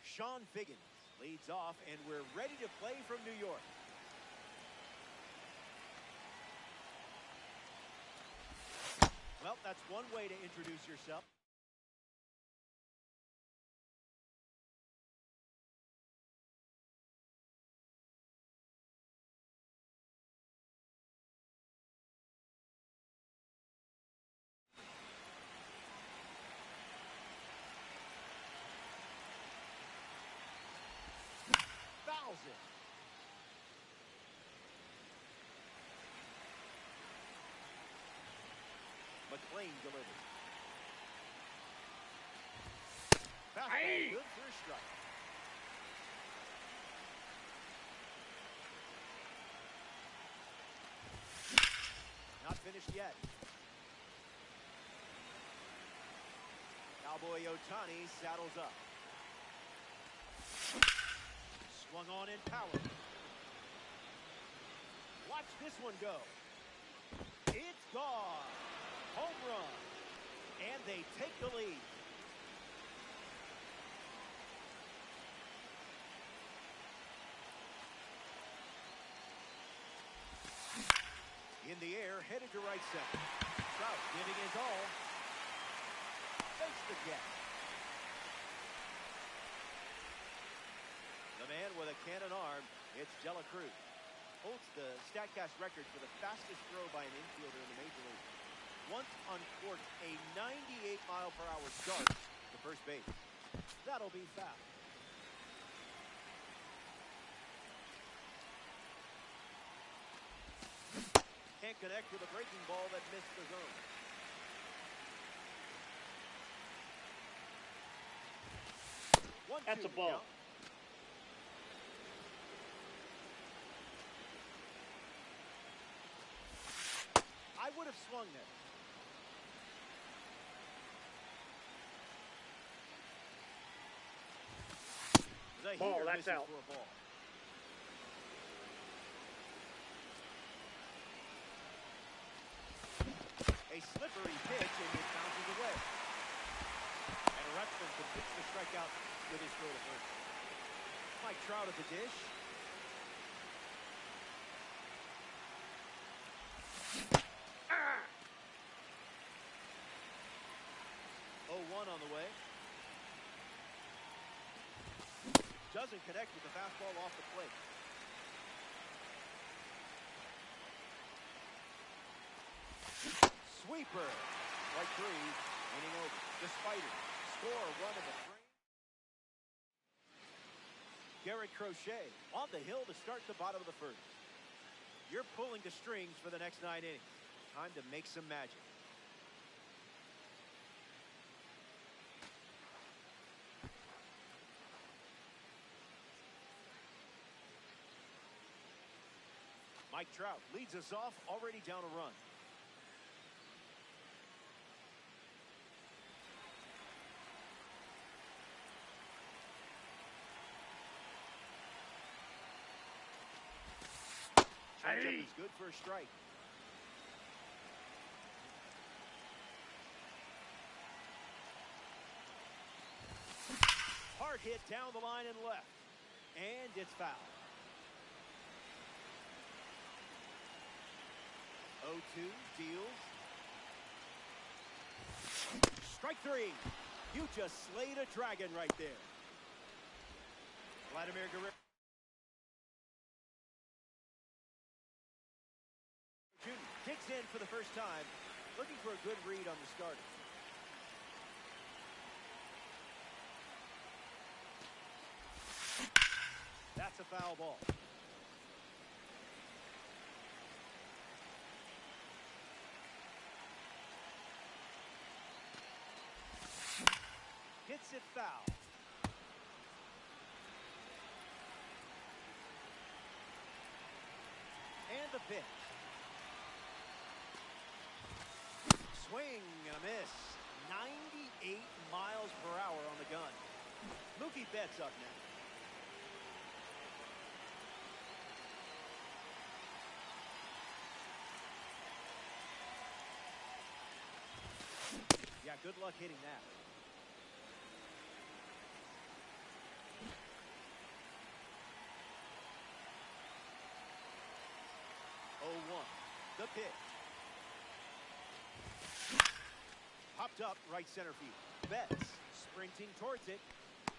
Sean Figgins leads off, and we're ready to play from New York. Well, that's one way to introduce yourself. Fouls it. McLean delivers. Fastball good for a strike. Not finished yet. Cowboy Ohtani saddles up. Swung on in power. Watch this one go. It's gone. Home run. And they take the lead. In the air, headed to right center. Trout giving his all. Fakes the gap. The man with a cannon arm, it's De La Cruz. Holds the StatCast record for the fastest throw by an infielder in the major league. Once uncorked a 98-mile-per-hour start to first base. That'll be foul. Can't connect with a breaking ball that missed the zone. That's a ball. Count. I would have swung there. The Ball, heater that's misses out. for a ball. A slippery pitch, and it bounces away. And Rutschman completes the strikeout with his throw to first. Mike Trout at the dish. Ah! 0-1 on the way. Doesn't connect with the fastball off the plate. Sweeper. Strike three. Inning over. The Spiders score a run in the frame. Garrett Crochet on the hill to start the bottom of the first. You're pulling the strings for the next 9 innings. Time to make some magic. Mike Trout leads us off, already down a run. Changeup is good for a strike. Hard hit down the line and left. And it's foul. 0-2 deals. Strike three. You just slayed a dragon right there. Vladimir Guerrero Jr. kicks in for the first time, looking for a good read on the starter. That's a foul ball. Hits it foul. And the pitch. Swing and a miss. 98 miles per hour on the gun. Mookie Betts up now. Yeah, good luck hitting that. The pitch. Popped up right center field. Betts sprinting towards it.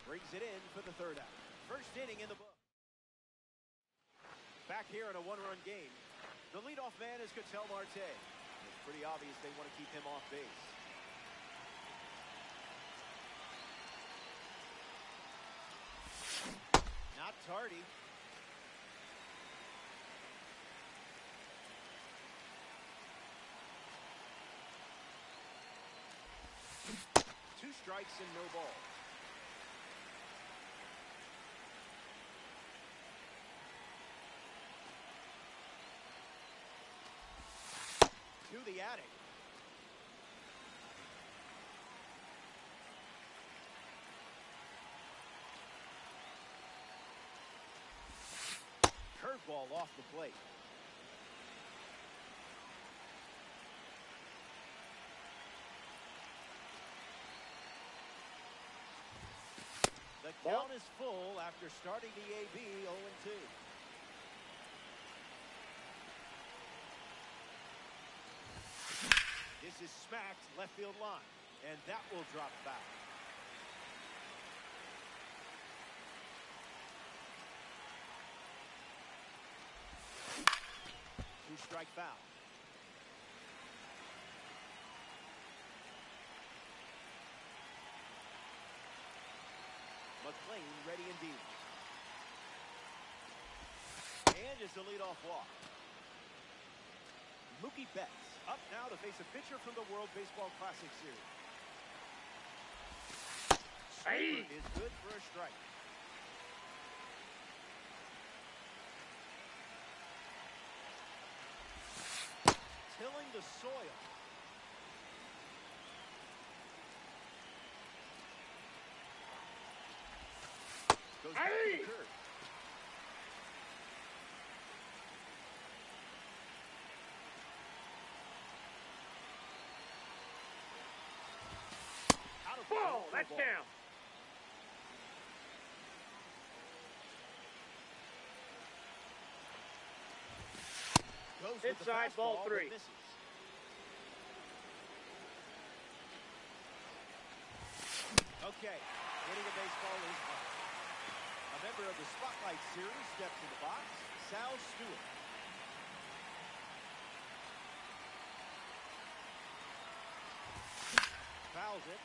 Brings it in for the third out. First inning in the book. Back here in a one-run game. The leadoff man is Ketel Marte. It's pretty obvious they want to keep him off base. Not tardy. Two strikes and no balls. To the attic. Curveball off the plate. The count is full after starting the AB 0-2. This is smacked left field line, and that will drop foul. Two-strike foul. McLean ready indeed. And it's a leadoff walk. Mookie Betts up now to face a pitcher from the World Baseball Classic Series. Sweeper is good for a strike. Tilling the soil. Goes back to the curve. Ball, that's down. Goes with inside, the ball 3. Misses. Okay, hitting a baseball is fun. A member of the Spotlight Series steps in the box, Sal Stewart. Fouls it.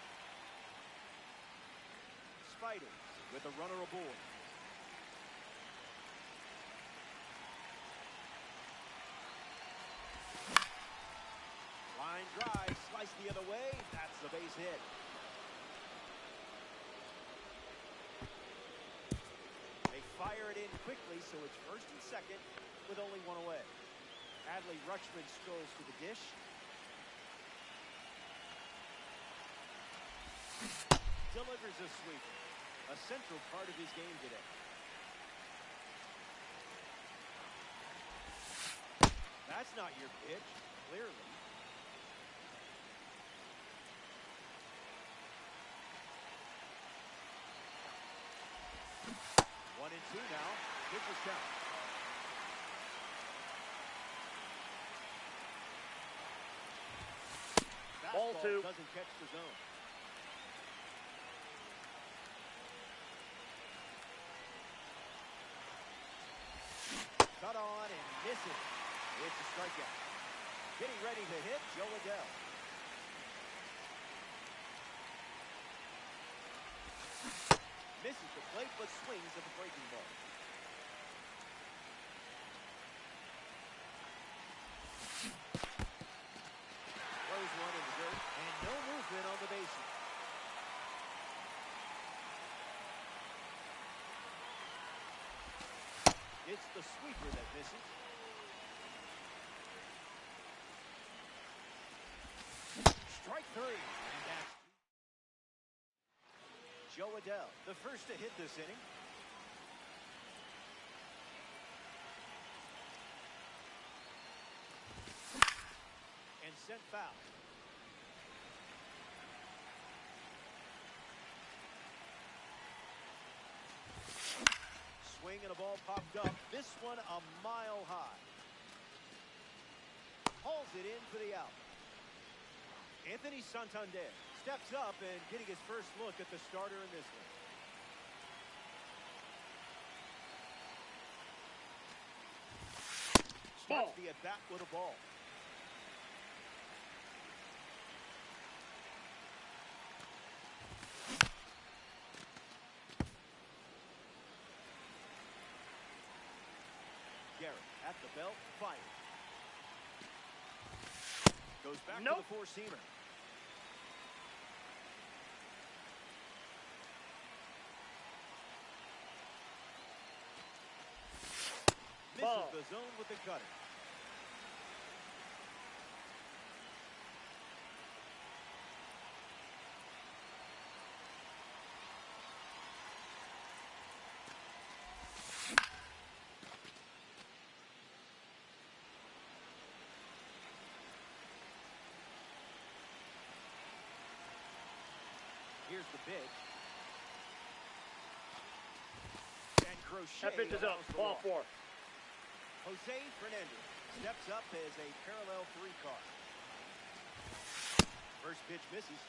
Spiders with a runner aboard. Line drive, slice the other way. That's the base hit. They fire it in quickly, so it's first and second with only one away. Adley Rutschman strolls to the dish. Delivers a sweeper. A central part of his game today. That's not your pitch, clearly. One and two now. Pitcher's count. Ball Fastball 2. Doesn't catch the zone. Cut on and misses. It's a strikeout. Getting ready to hit, Jo Adell. Misses the plate, but swings at the breaking ball. Throws one in the dirt, and no movement on the bases. It's the sweeper that misses. Strike 3, and that's Jo Adell, the first to hit this inning. And sent foul. Swing and a ball popped up. This one a mile high. Hauls it in for the out. Anthony Santander steps up and getting his first look at the starter in this one. Starts the at-bat with a ball. Garrett at the belt, fire. Goes back to the four-seamer. Misses the zone with the cutter. Here's the pitch. And Crochet. That pitch is up. Ball 4. Jose Fernandez steps up as a parallel 3 card. First pitch misses.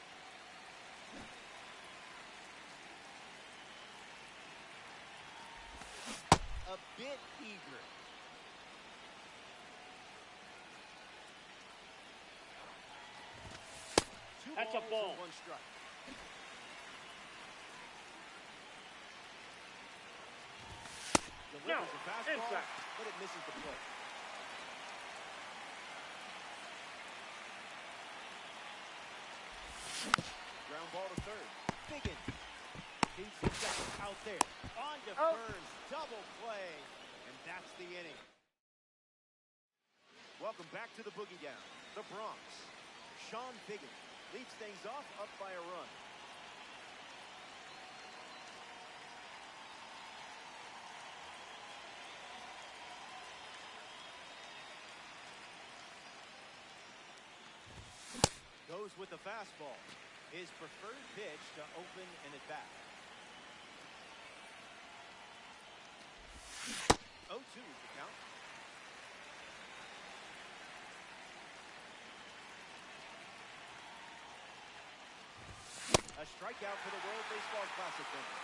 A bit eager. That's a ball. 1 strike. No, Delivers a fastball, inside. but it misses the plate. Ground ball to third. Biggin keeps the second out there. On to Burns, double play, and that's the inning. Welcome back to the Boogie Down. The Bronx. Sean Biggin leads things off up by a run. Goes with the fastball. His preferred pitch to open an at-bat. 0-2 is the count. A strikeout for the World Baseball Classic winner.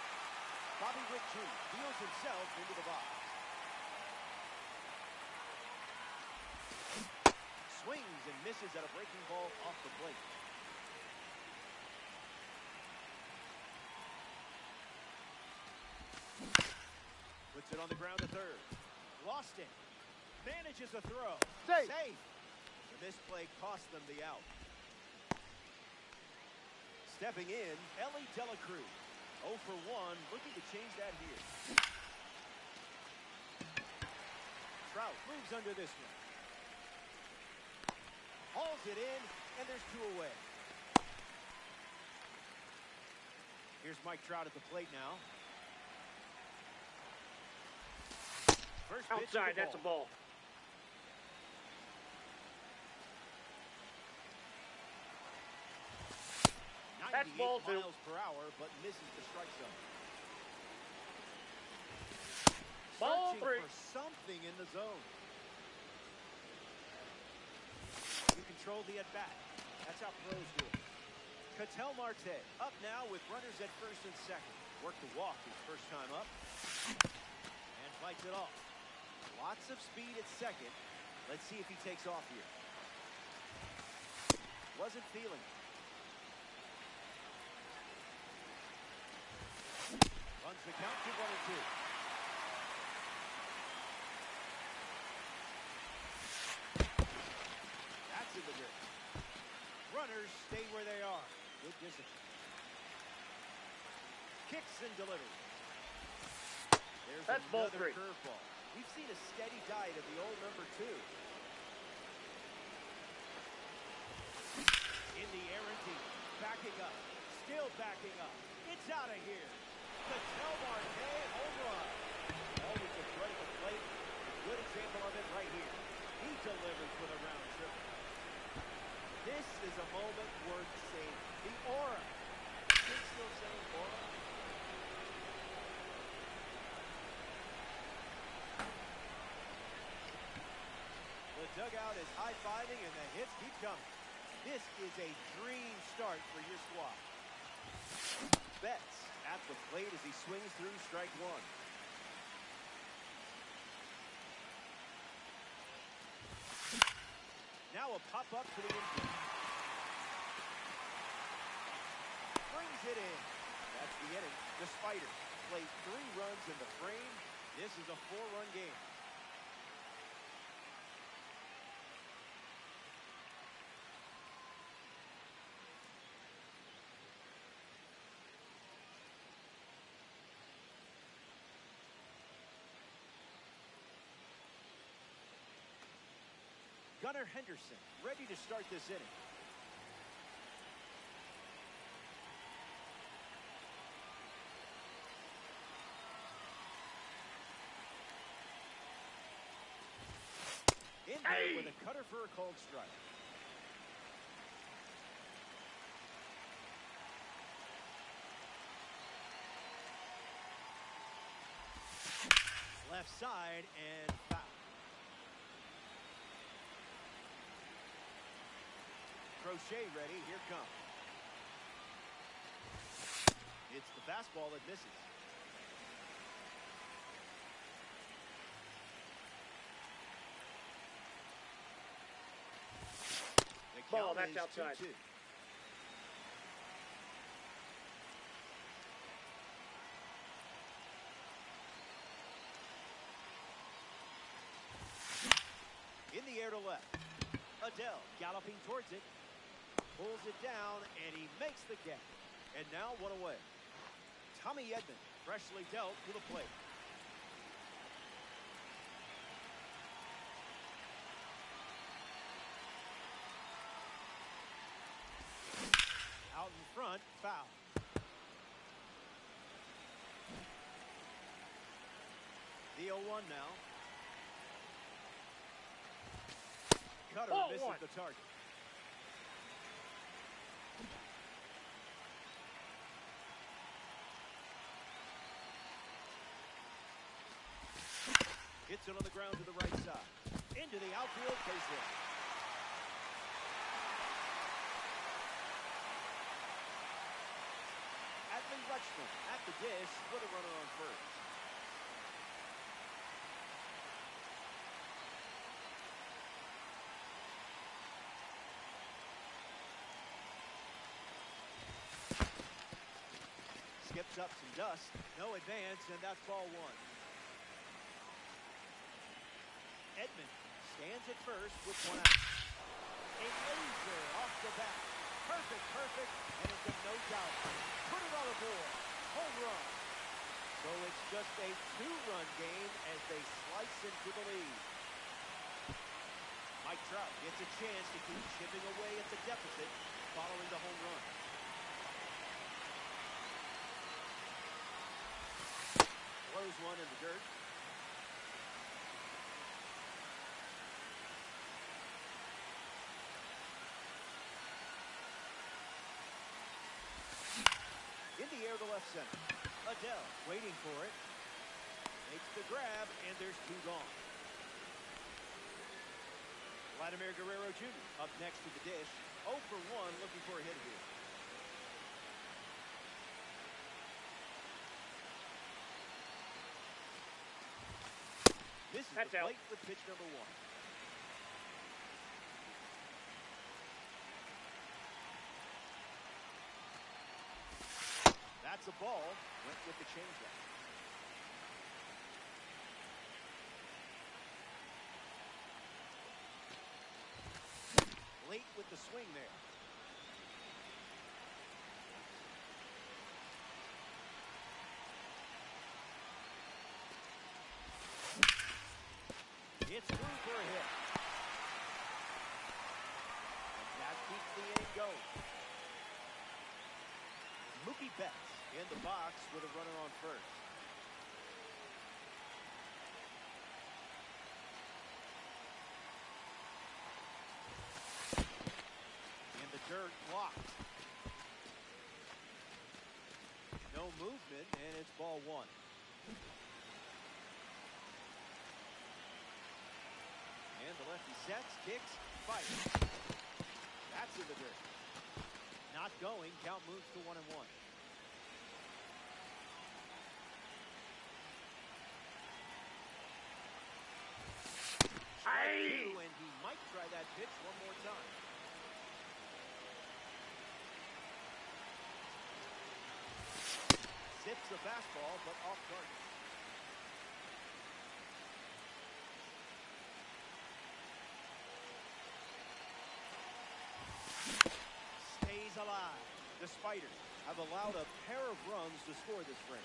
Bobby Witt Jr. deals himself into the box. Swings and misses at a breaking ball off the plate. Puts it on the ground to third. Lost it. Manages a throw. Safe. The misplay cost them the out. Stepping in, Elly De La Cruz. 0 for 1, looking to change that here. Trout moves under this one. Hauls it in, and there's 2 away. Here's Mike Trout at the plate now. First pitch Outside, that's a ball. That's ball 2. Miles per hour, but misses the strike zone. Ball 3. For something in the zone. You control the at-bat. That's how pros do it. Ketel Marte up now with runners at first and second. Worked the walk his first time up. And fights it off. Lots of speed at second. Let's see if he takes off here. Wasn't feeling it. Runs the count to 1-2. That's in the dirt. Runners stay where they are. Good discipline. Kicks and delivers. There's That's ball 3. another curveball. We've seen a steady diet of the old number 2. In the air and deep. Backing up. Still backing up. It's out of here. Ketel Marte, home run. Always a threat at the plate. Good example of it right here. He delivers with a round trip. This is a moment worth seeing. The aura. Kids still saying aura? dugout is high-fiving, and the hits keep coming. This is a dream start for your squad. Betts at the plate as he swings through strike one. Now a pop-up to the infield. Brings it in. That's the inning. The Spiders play 3 runs in the frame. This is a 4-run game. Gunnar Henderson ready to start this inning. In there with a cutter for a called strike. Left side and foul. Crochet ready, here comes. It's the fastball that misses. The Ball, count that's is outside. 2-2. In the air to left. Adele galloping towards it. Pulls it down, and he makes the catch. And now one away. Tommy Edman freshly dealt to the plate. Out in front, foul. The 0-1 now. Cutter misses the target. Hits it on the ground to the right side. Into the outfield, base hit. Adley Rutschman at the dish with a runner on first. Skips up some dust. No advance, and that's ball 1. Edman stands at first with 1 out. A laser off the bat. Perfect, and it's a no doubt. Put it on the board. Home run. So it's just a 2-run game as they slice into the lead. Mike Trout gets a chance to keep chipping away at the deficit following the home run. Throws one in the dirt. In the air to left center. Adele waiting for it. Makes the grab, and there's 2 gone. Vladimir Guerrero Jr. up next to the dish. 0 for 1, looking for a hit here. This is the plate with pitch number 1. That's a ball. Went with the changeup. Late with the swing there. It's through for a hit. And that keeps the inning going. Mookie Betts in the box with a runner on first. In the dirt, blocked. No movement, and it's ball 1. And the lefty Sets, kicks, fights. That's in the dirt. Not going. Count moves to 1-1. Aye. And he might try that pitch one more time. Zips the fastball, but off target. Stays alive. The Spiders have allowed a pair of runs to score this frame.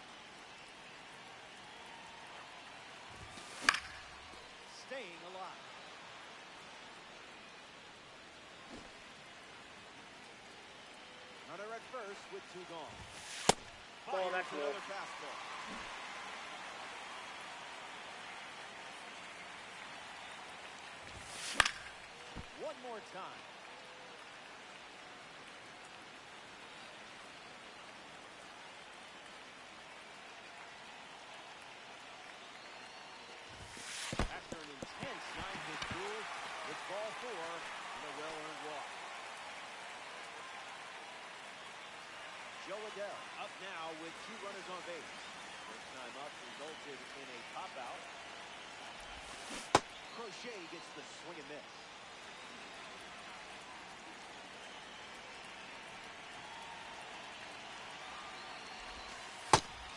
Staying alive. Runner at first with 2 gone. Ball, that's low. Another fastball. One more time. After an intense 9-hit duel, it's ball 4 and a well-earned walk. Joe Adell up now with 2 runners on base. First time up resulted in a pop-out. Crochet gets the swing and miss.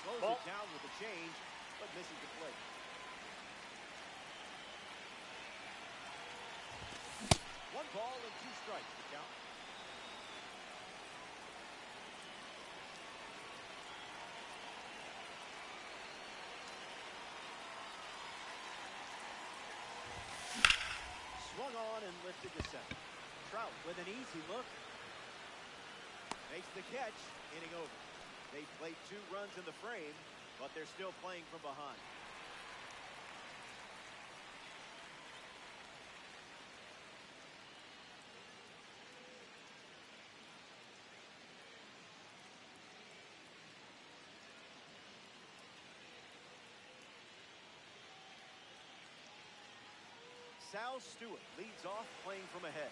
Slows it down with the change, but misses the plate. One ball and 2 strikes to count. Swung on and lifted to second. Trout with an easy look. Makes the catch, inning over. They played 2 runs in the frame, but they're still playing from behind. Sal Stewart leads off playing from ahead.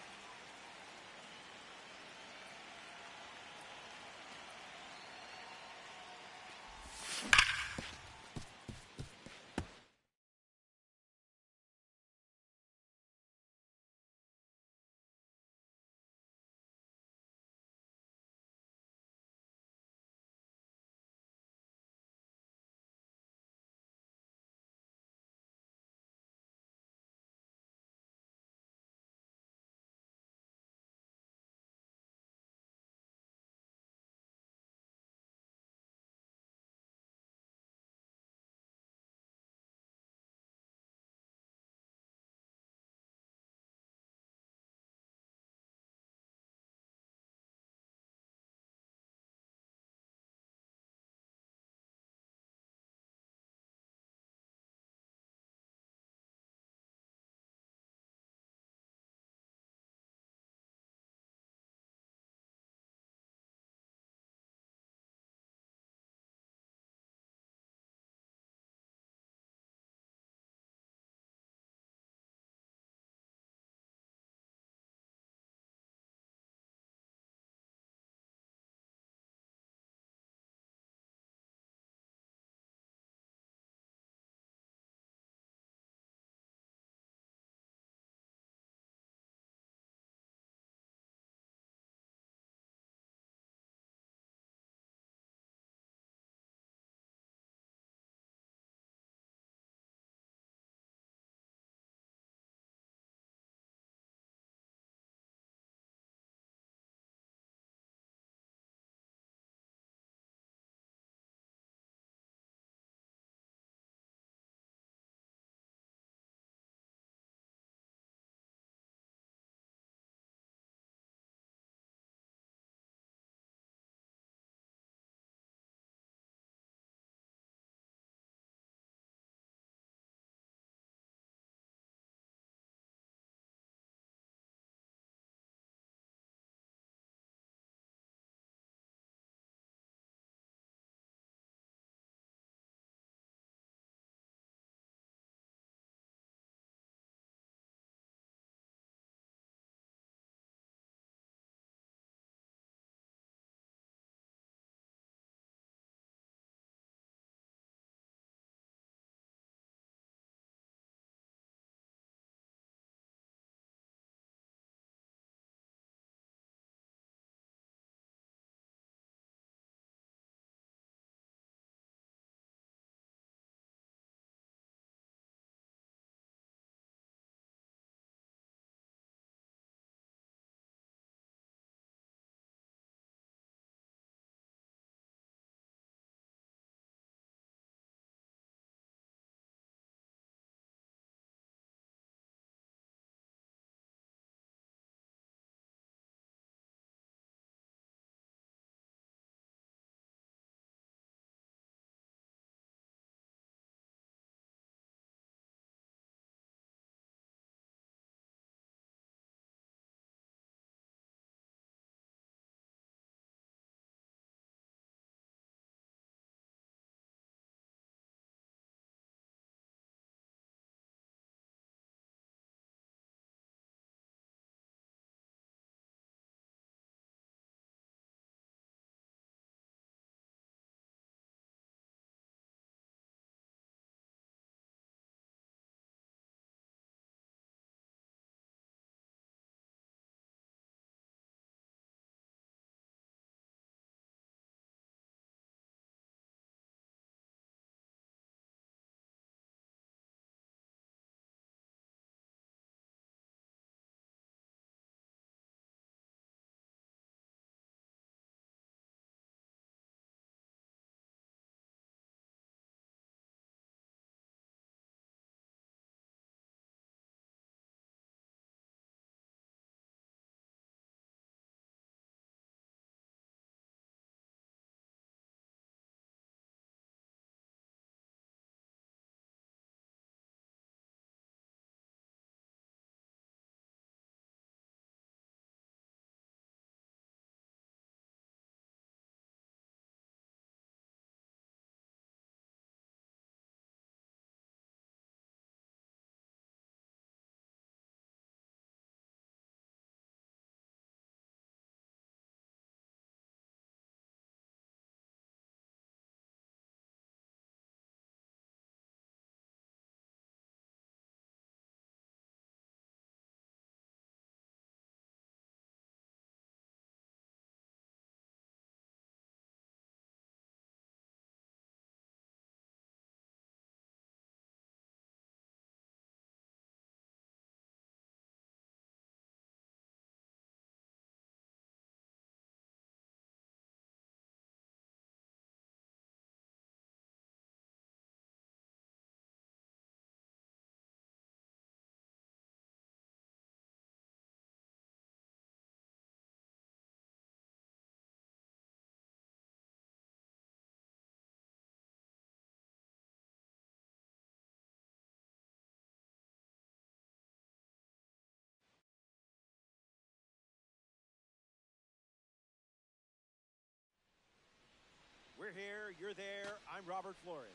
We're here, you're there, I'm Robert Flores.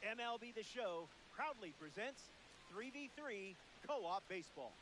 MLB The Show proudly presents 3v3 Co-op Baseball.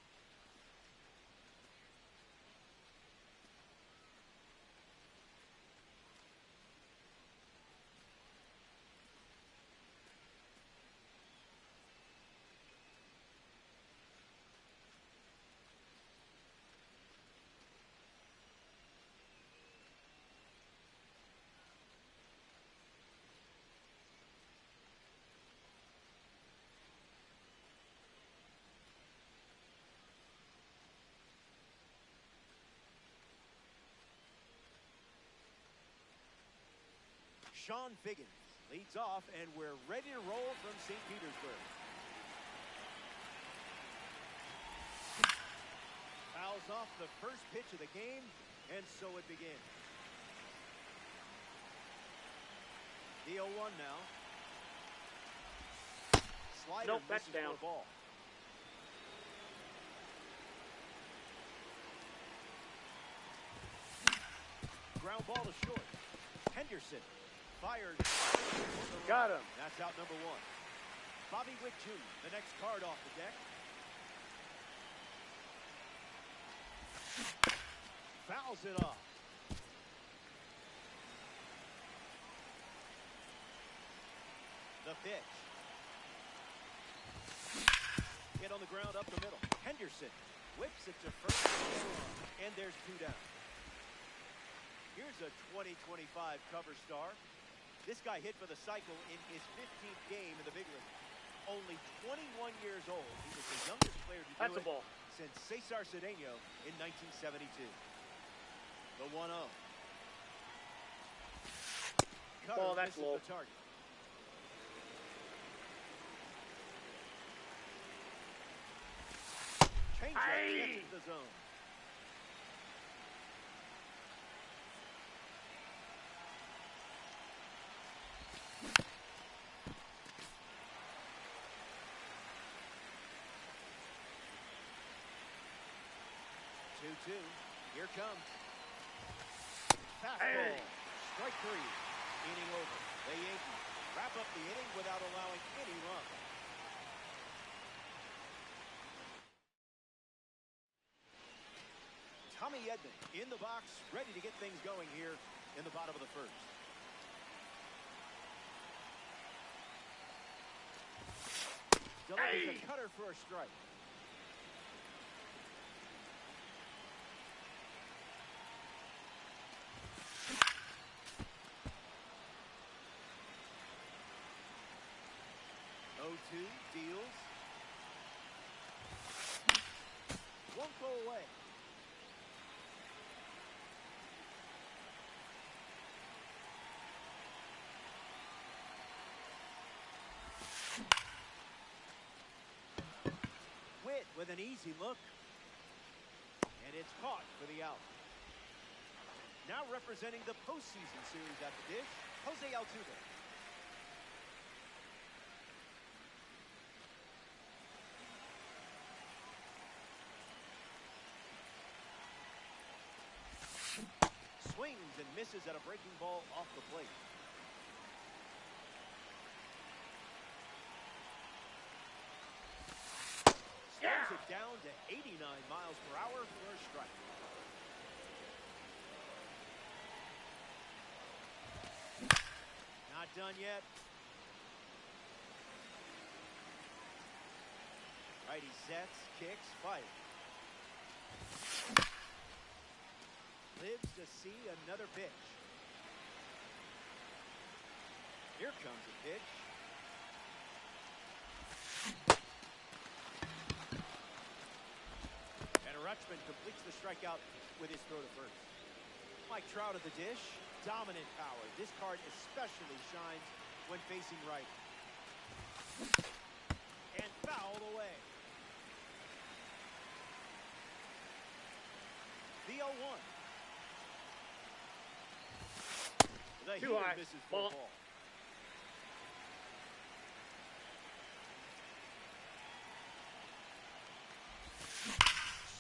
Sean Figgins leads off, and we're ready to roll from St. Petersburg. Fouls off the first pitch of the game, and so it begins. The 0-1 now. Slider Nope, that's misses for down. a ball. Ground ball to short. Henderson fired. Got him. That's out number one. Bobby Witt Jr., the next card off the deck. Fouls it off. The pitch. Hit on the ground up the middle. Henderson whips it to first. And there's two down. Here's a 2025 cover star. This guy hit for the cycle in his 15th game in the big league. Only 21 years old. He was the youngest player to That's do a ball. since Cesar Cedeno in 1972. The 1-0. Cutter Ball, that's misses low. the target. Changeup Aye. gets the zone. Here comes. Fastball. Hey. Strike three. Inning over. The Yankees wrap up the inning without allowing any run. Tommy Edman in the box, ready to get things going here in the bottom of the first. Delivers a cutter for a strike. Deals. Won't go away. Witt with an easy look. And it's caught for the out. Now representing the postseason series at the dish, Jose Altuve. Swings and misses at a breaking ball off the plate. Slows it down to 89 miles per hour for a strike. Not done yet. Righty sets, kicks, fight. Lives to see another pitch. Here comes a pitch. And Rutschman completes the strikeout with his throw to first. Mike Trout at the dish. Dominant power. This card especially shines when facing right. And fouled away. The 0-1. The Too high. Misses for Ball. a ball.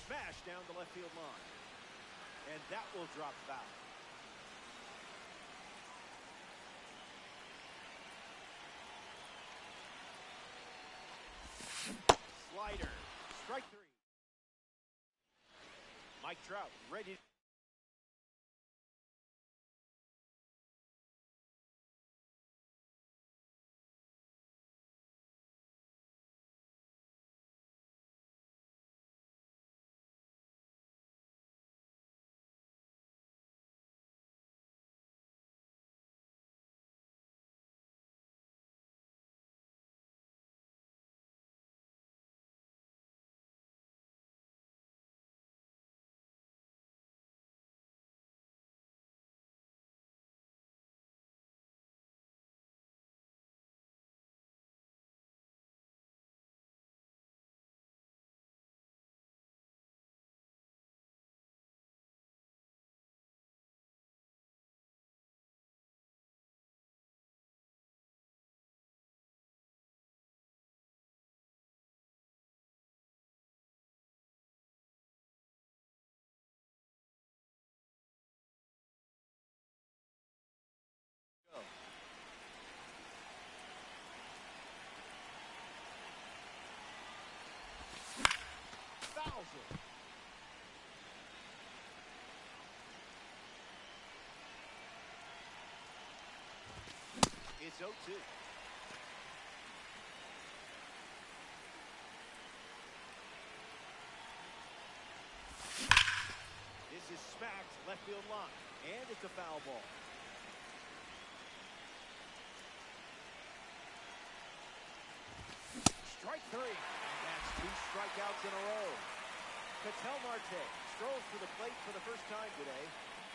Smash down the left field line. And that will drop foul. Slider. Strike three. Mike Trout ready. Go. Fouls it. It's 0-2. This is smacked left field line, and it's a foul ball. Strike three, and that's 2 strikeouts in a row. Ketel Marte strolls to the plate for the first time today,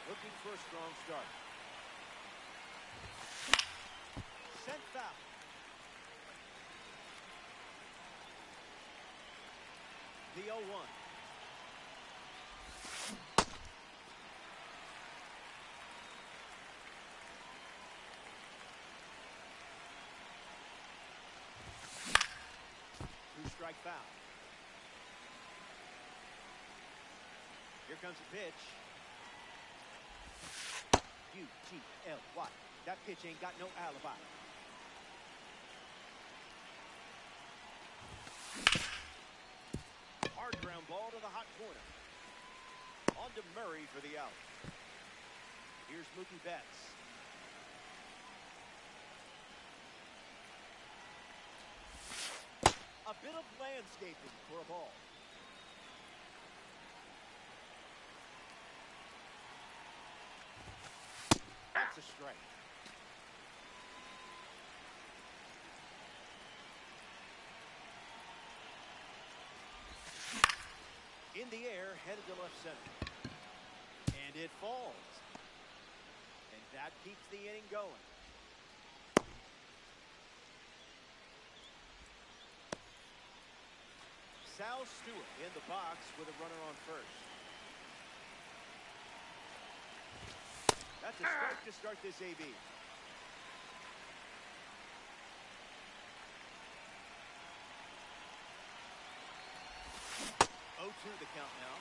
looking for a strong start. Sent foul. The 0-1. Strike foul. Here comes a pitch. U-T-L-Y. That pitch ain't got no alibi. Hard ground ball to the hot corner. On to Murray for the out. Here's Mookie Betts. A bit of landscaping for a ball. That's a strike. In the air, headed to left center. And it falls. And that keeps the inning going. Sal Stewart in the box with a runner on first. That's a strike to start this AB. 0-2 the count now.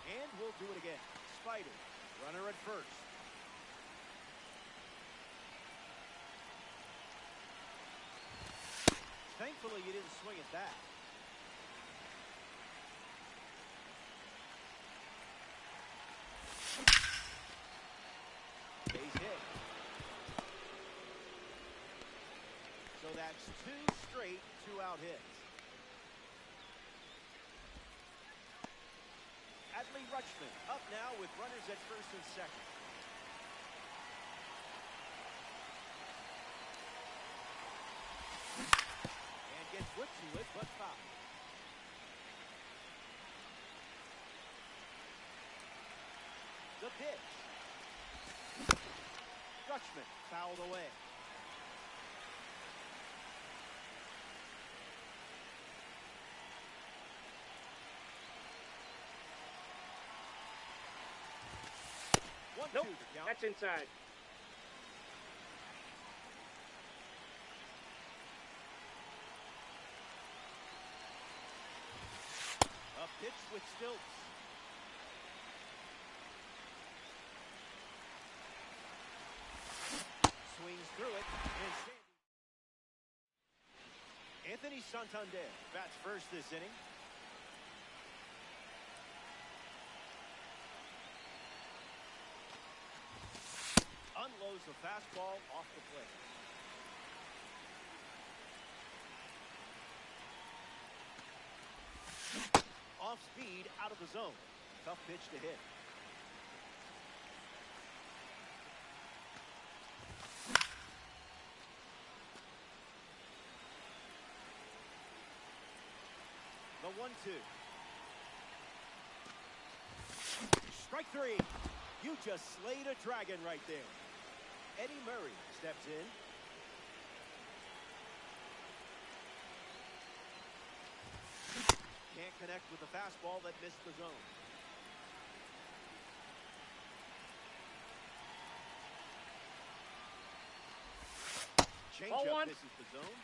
And we'll do it again. Spider, runner at first. Thankfully, you didn't swing at that. Base hit. So that's 2 straight 2-out hits. Adley Rutschman up now with runners at first and second. And gets whipped to it, but foul. The pitch. Rutschman fouled away. Nope, that's inside. A pitch with stilts. Luis Santander bats first this inning. Unloads the fastball off the plate. Off speed, out of the zone. Tough pitch to hit. The 1-2. Strike three. You just slayed a dragon right there. Eddie Murray steps in. Can't connect with the fastball that missed the zone. Changeup misses the zone.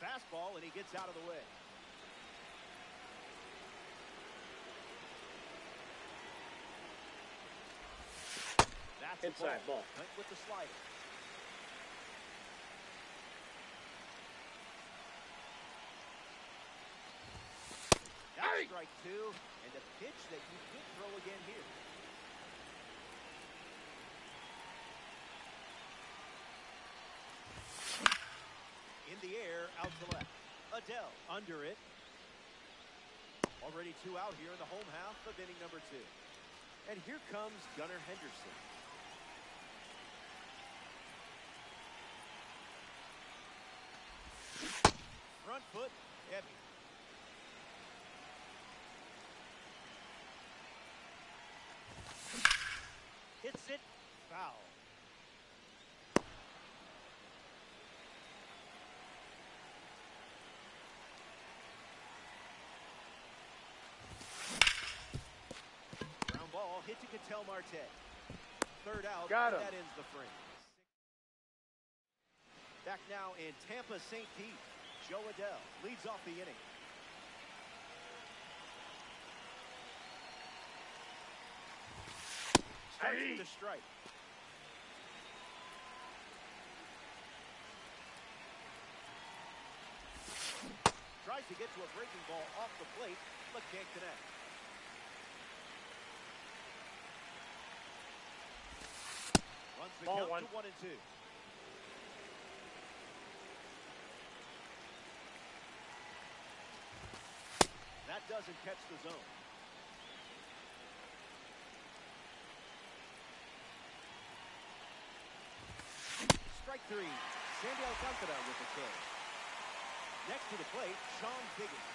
Fastball, and he gets out of the way. That's inside ball. Went with the slider. That's strike two, and a pitch that you could throw again here. In the air, out to left. Adele under it. Already two out here in the home half of inning number two. And here comes Gunnar Henderson. Front foot, heavy. Hits it, foul. Ground ball hit to Ketel Marte. Third out, Got him. that ends the frame. Back now in Tampa, St. Pete. Jo Adell leads off the inning. Starts with a strike. Tries to get to a breaking ball off the plate, but can't connect. Runs the Ball count one. to 1-2. That doesn't catch the zone. Strike three. Sandy Alcantara with the kill. Next to the plate, Sean Higgins.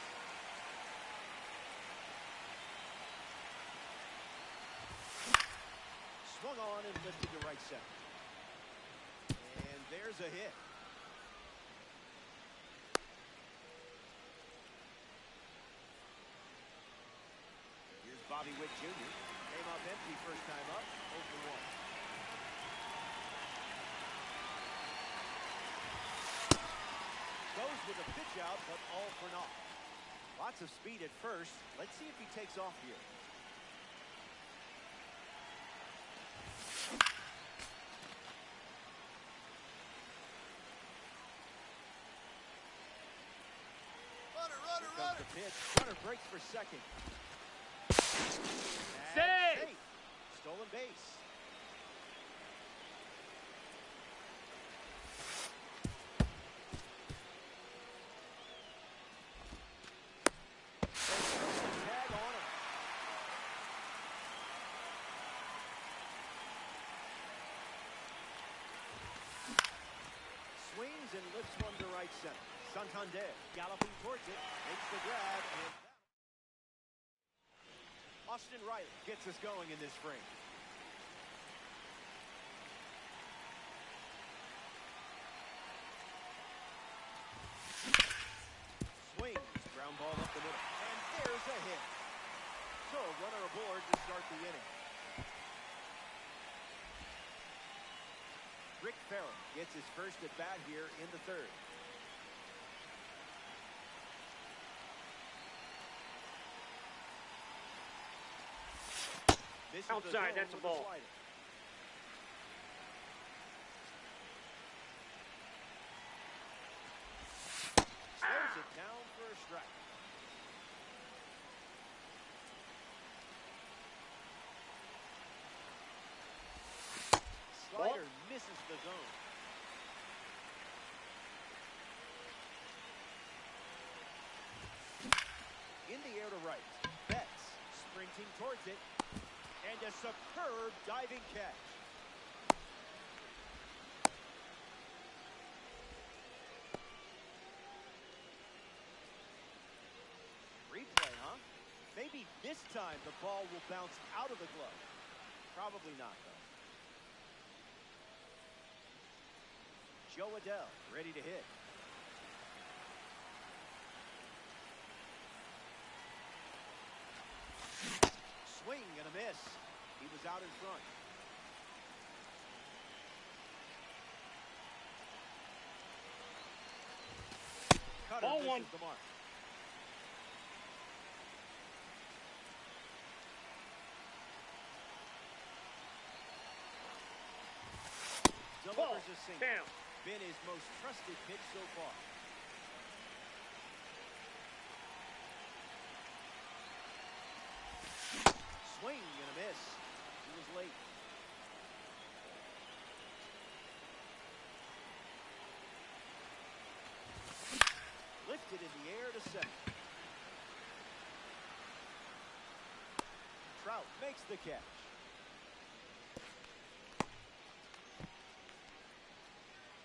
Swung on and lifted to right center. And there's a hit. Here's Bobby Witt Jr. Came up empty first time up, 0-1. Goes with a pitch out, but all for naught. Lots of speed at first. Let's see if he takes off here. Here comes the pitch. Runner breaks for second. Safe! Stolen base. Tag on him. Swings and lifts one to right center. Santander galloping towards it, makes the grab, and Austin Riley gets us going in this frame. Swings, ground ball up the middle, and there's a hit. So a runner aboard to start the inning. Rick Ferrum gets his first at bat here in the third. Outside, that's a ball. Inching towards it. And a superb diving catch. Replay, huh? Maybe this time the ball will bounce out of the glove. Probably not, though. Joe Adell, ready to hit. Swing and a miss. He was out in front. Cutter Ball misses one. the mark. Delivers a single. Down. Been his most trusted pitch so far. Swing and a miss. He was late. Lifted in the air to center. Trout makes the catch.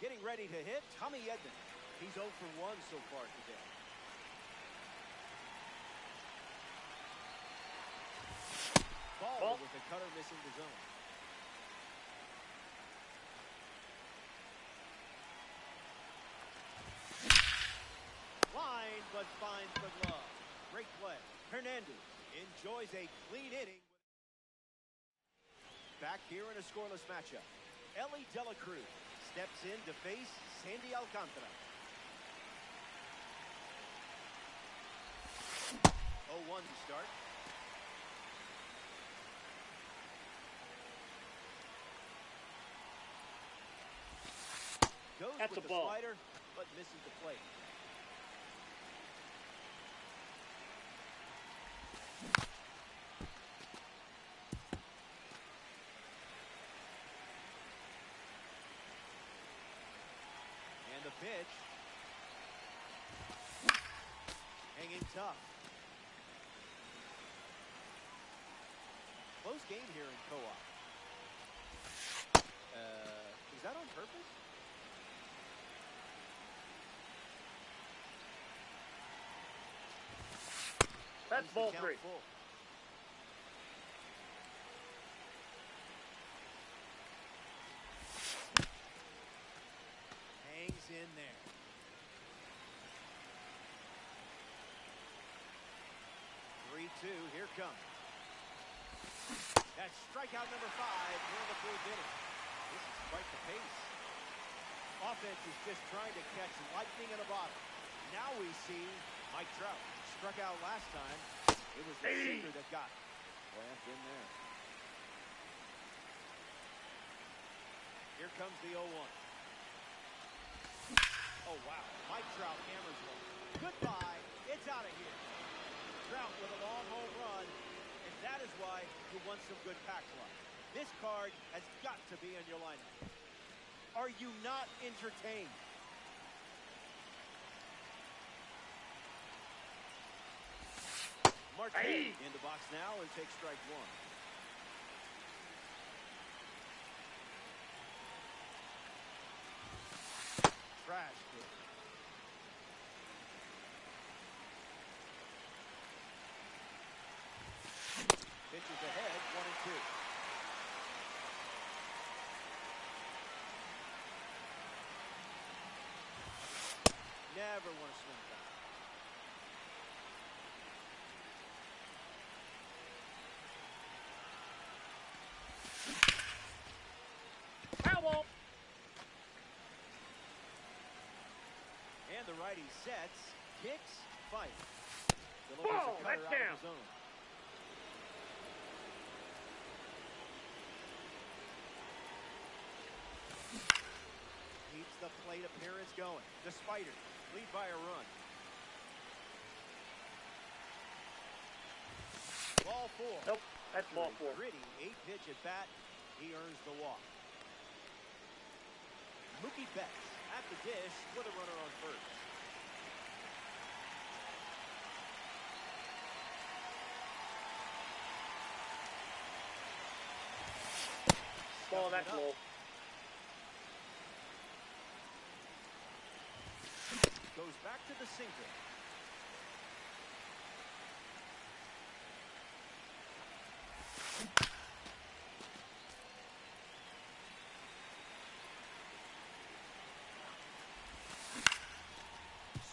Getting ready to hit, Tommy Edman. He's 0 for 1 so far today. Ball with the cutter missing the zone. Line, but finds the glove. Great play. Hernandez enjoys a clean inning. Back here in a scoreless matchup. Elly De La Cruz steps in to face Sandy Alcantara. 0-1 to start. Goes That's with a the ball. slider, but misses the plate. And the pitch. Hanging tough. Close game here in co-op. Is that on purpose? That's ball 3. Full. Hangs in there. Here comes. That's strikeout number 5 here in the 4th inning. This is quite the pace. Offense is just trying to catch lightning in a bottle. Now we see Mike Trout. Struck out last time. It was the sinker that got it. Boy, I've been there. Here comes the 0-1. Oh, wow. Mike Trout hammers one. Goodbye. It's out of here. Trout with a long home run, and that is why you want some good pack luck. This card has got to be in your lineup. Are you not entertained? Marte in the box now and takes strike 1. Trash hit. Pitches ahead, 1-2. Never want to swing back. Foul ball. And the righty sets, kicks, fights. Ball, that's down. Keeps the plate appearance going. The Spiders lead by a run. Ball 4. Nope, that's ball 4. Gritty 8-pitch at bat. He earns the walk. Mookie Betts at the dish with a runner on first. Oh, that's low. Goes back to the sinker.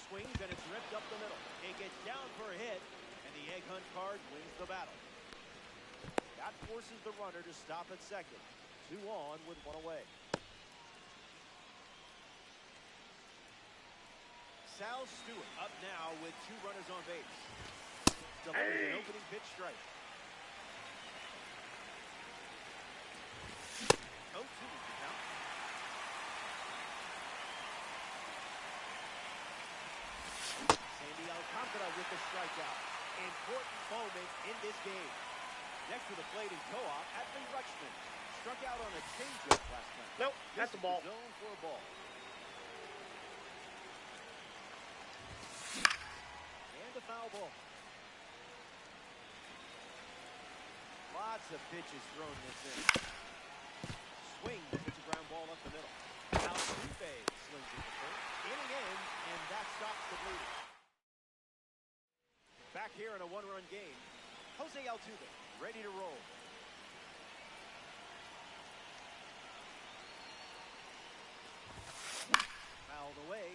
Swings and it's ripped up the middle. It gets down for a hit, and the egg hunt card wins the battle. That forces the runner to stop at second. 2 on with 1 away. Sal Stewart up now with 2 runners on base. Delivers an opening pitch strike. 0-2 is the count. Sandy Alcantara with the strikeout. Important moment in this game. Next to the plate in co-op, Adley Rutschman struck out on a changeup last night. Nope, that's a ball. Zone for a ball. And a foul ball. Lots of pitches thrown this inning. Swing, hits a ground ball up the middle. Altuve slings it to third. Inning ends, and that stops the bleeding. Back here in a 1-run game, Jose Altuve ready to roll. Fouled away.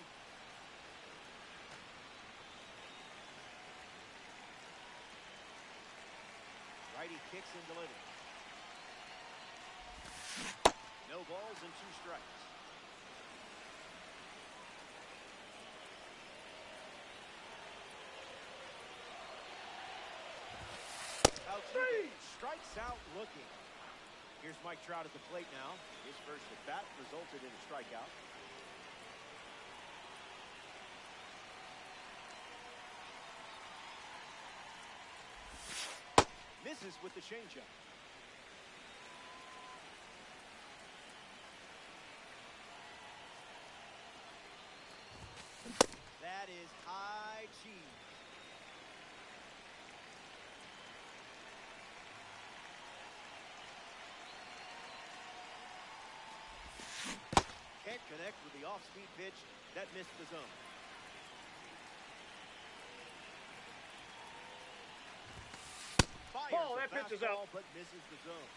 Righty kicks and delivers. No balls and 2 strikes. Altuve strikes out looking. Here's Mike Trout at the plate now. His first at bat resulted in a strikeout. Misses with the changeup. That is high cheese. Can't connect with the off-speed pitch. That missed the zone. Oh, that pitch is out. But misses the zone.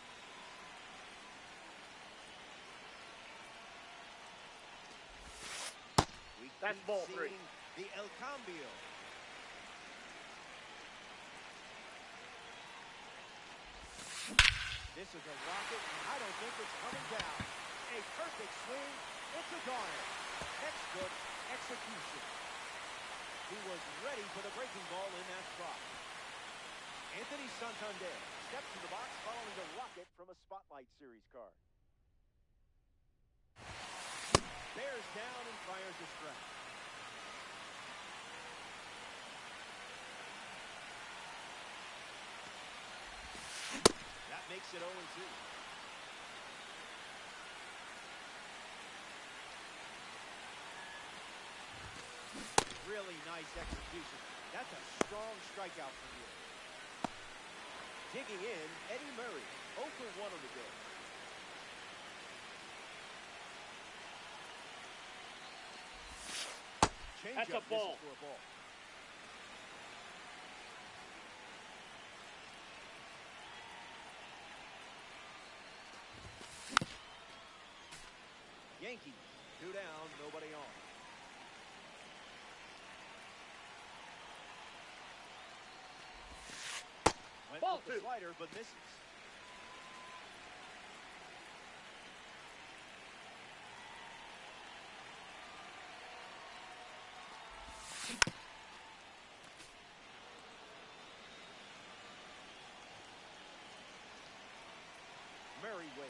That's ball 3. The El Cambio. This is a rocket, and I don't think it's coming down. A perfect swing. It's a goner. Textbook execution. He was ready for the breaking ball in that spot. Anthony Santander steps to the box following a rocket from a Spotlight Series card. Bears down and fires a strike. That makes it 0-2. Really nice execution. That's a strong strikeout from you. Digging in, Eddie Murray, 0 for 1 on the day. That's a ball. For a ball. Yankees, 2 down, nobody on. Went Ball with the 2. slider, but misses. Murray waits.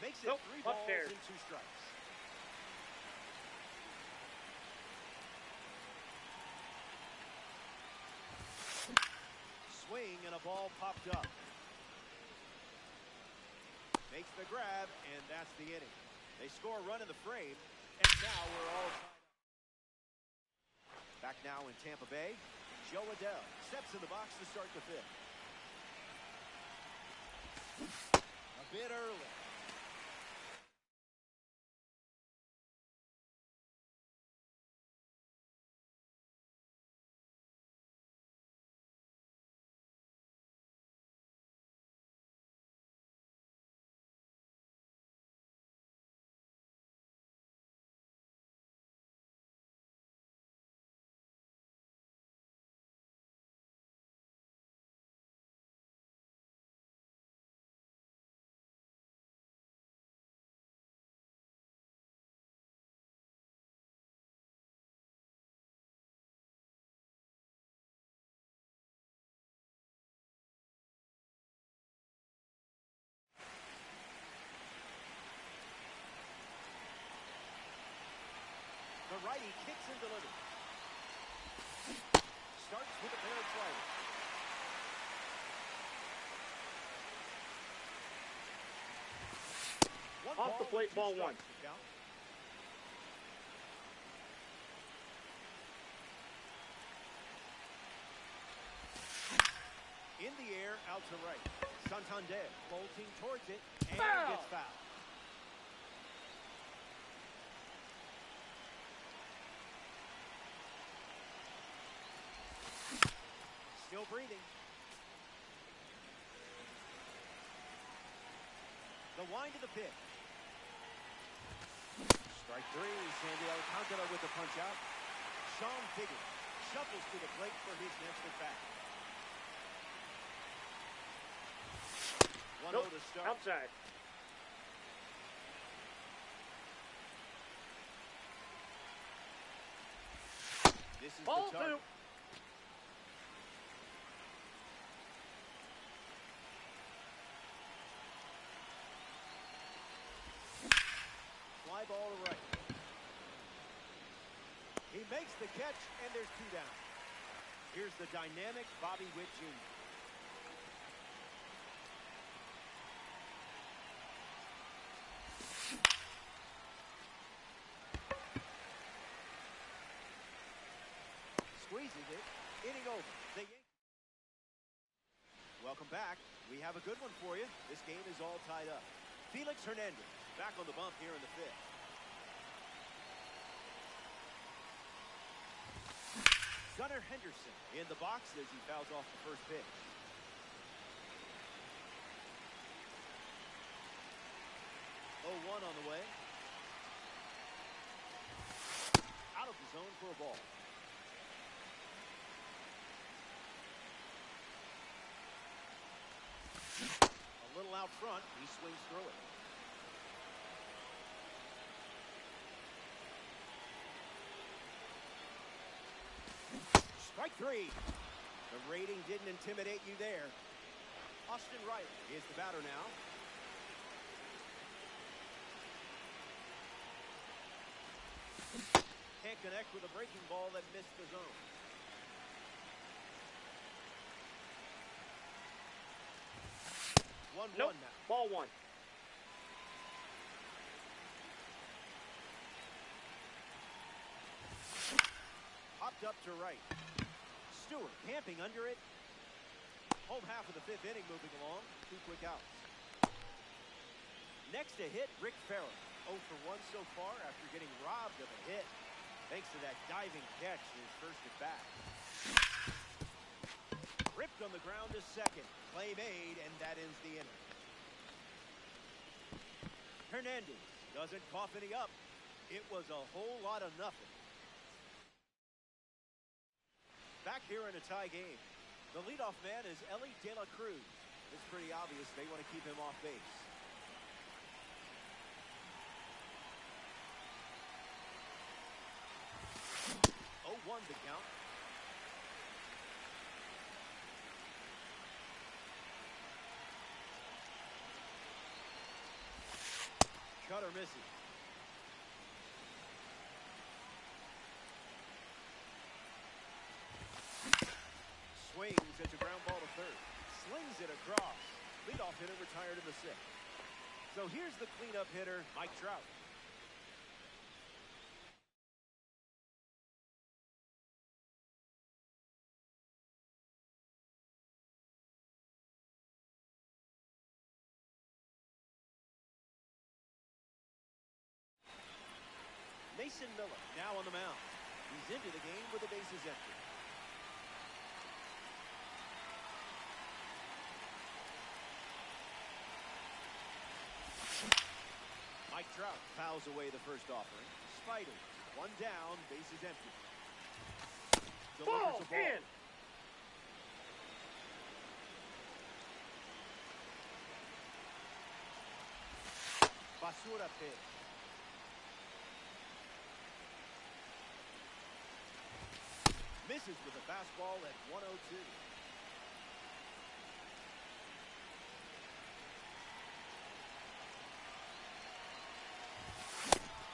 Makes it 3 balls upstairs. and 2 strikes. Swing and a ball popped up. Makes the grab, and that's the inning. They score a run in the frame, and now we're all tied up. Back now in Tampa Bay, Joe Adell steps in the box to start the 5th. bit early. The righty kicks and delivers. Starts with a pair of sliders. Off the plate, ball one. In the air, out to right. Santander bolting towards it and Foul. gets fouled. Still breathing. The wind of the pitch. Strike three. Sandy Alcantara with the punch out. Sean Figgin shuffles to the plate for his next at bat. 1-0 Nope. to start. Outside. This is Ball the target. two. Fly ball to right. He makes the catch, and there's two down. Here's the dynamic Bobby Witt Jr. Squeezes it, inning over. The Yankees. Welcome back. We have a good one for you. This game is all tied up. Felix Hernandez back on the bump here in the fifth. Gunnar Henderson in the box as he fouls off the first pitch. Oh, 1 on the way. Out of the zone for a ball. A little out front, he swings through it. Strike three. The rating didn't intimidate you there. Austin Riley is the batter now. Can't connect with a breaking ball that missed the zone. Nope. 1-1 now. Ball one. Popped up to right. Stewart camping under it. Home half of the fifth inning moving along. 2 quick outs. Next to hit, Rick Farrell. 0 for 1 so far after getting robbed of a hit. Thanks to that diving catch in his first at bat. Ripped on the ground to second. Play made, and that ends the inning. Hernandez doesn't cough any up. It was a whole lot of nothing. Back here in a tie game. The leadoff man is Elly De La Cruz. It's pretty obvious they want to keep him off base. Oh, 1 to count. Cutter misses. Swings, it's a ground ball to third. Slings it across. Leadoff hitter retired in the sixth. So here's the cleanup hitter, Mike Trout. Mason Miller now on the mound. He's into the game with the bases empty. Mike Trout fouls away the first offering. Spider, one down, bases empty. Ball in. Basura pitch. Misses with a fastball at 102.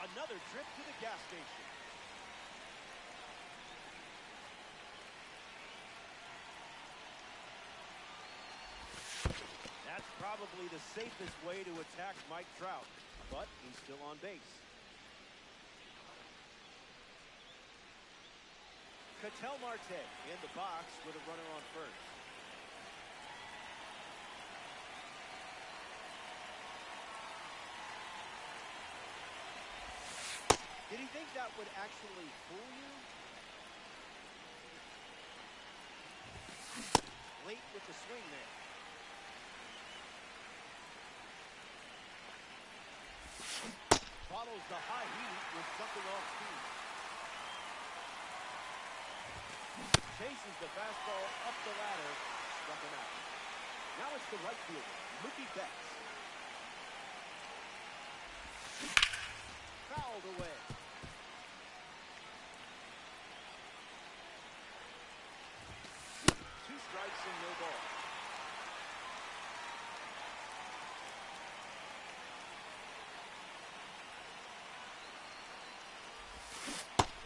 Another trip to the gas station. That's probably the safest way to attack Mike Trout, but he's still on base. Ketel Marte in the box with a runner on first. Did he think that would actually fool you? Late with the swing there. Follows the high heat with something off speed. Chases the fastball up the ladder, struck him out. Now it's the right fielder, Mookie Betts. Fouled away. Two strikes and no ball.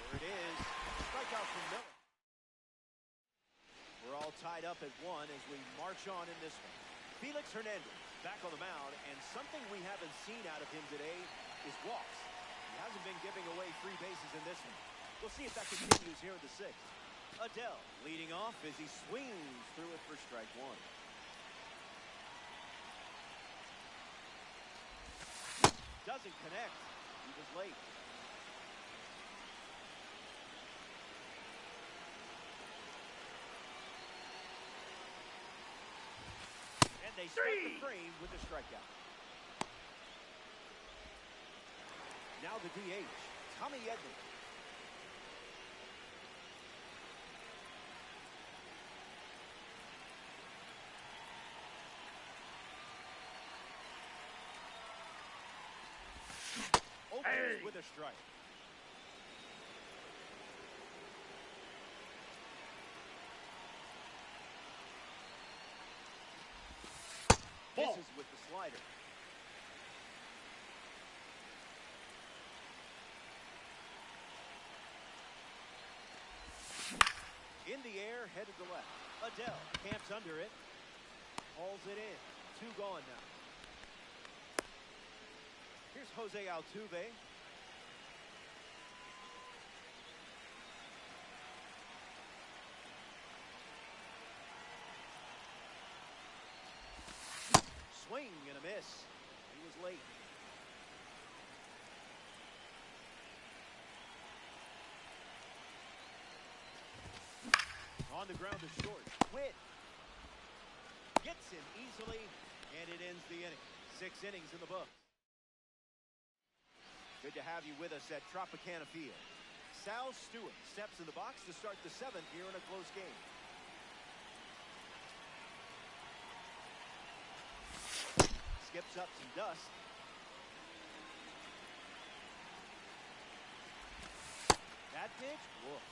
There it is. Strikeout from Miller. We're all tied up at 1 as we march on in this one. Felix Hernandez back on the mound, and something we haven't seen out of him today is walks. He hasn't been giving away free bases in this one. We'll see if that continues here in the 6th. Adele leading off as he swings through it for strike 1. Doesn't connect. He was late. And they strike the frame with the strikeout. Now the DH, Tommy Edman. Opens with a strike. Misses with the slider. In the air, headed to left. Adele camps under it. Hauls it in. 2 gone now. Here's Jose Altuve. Swing and a miss. He was late. On the ground to short. Witt gets him easily, and it ends the inning. 6 innings in the books. Good to have you with us at Tropicana Field. Sal Stewart steps in the box to start the 7th here in a close game. Skips up some dust. That pitch, woof.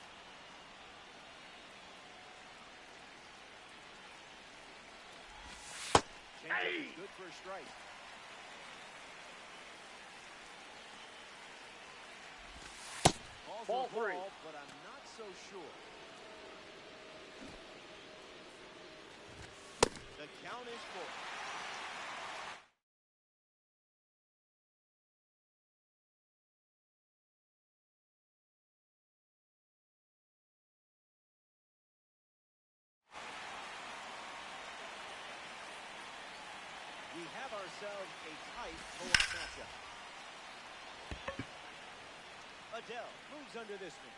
Change is good for a strike. Ball 3. But I'm not so sure. The count is 4. We have ourselves a tight co-op matchup. Adele moves under this one.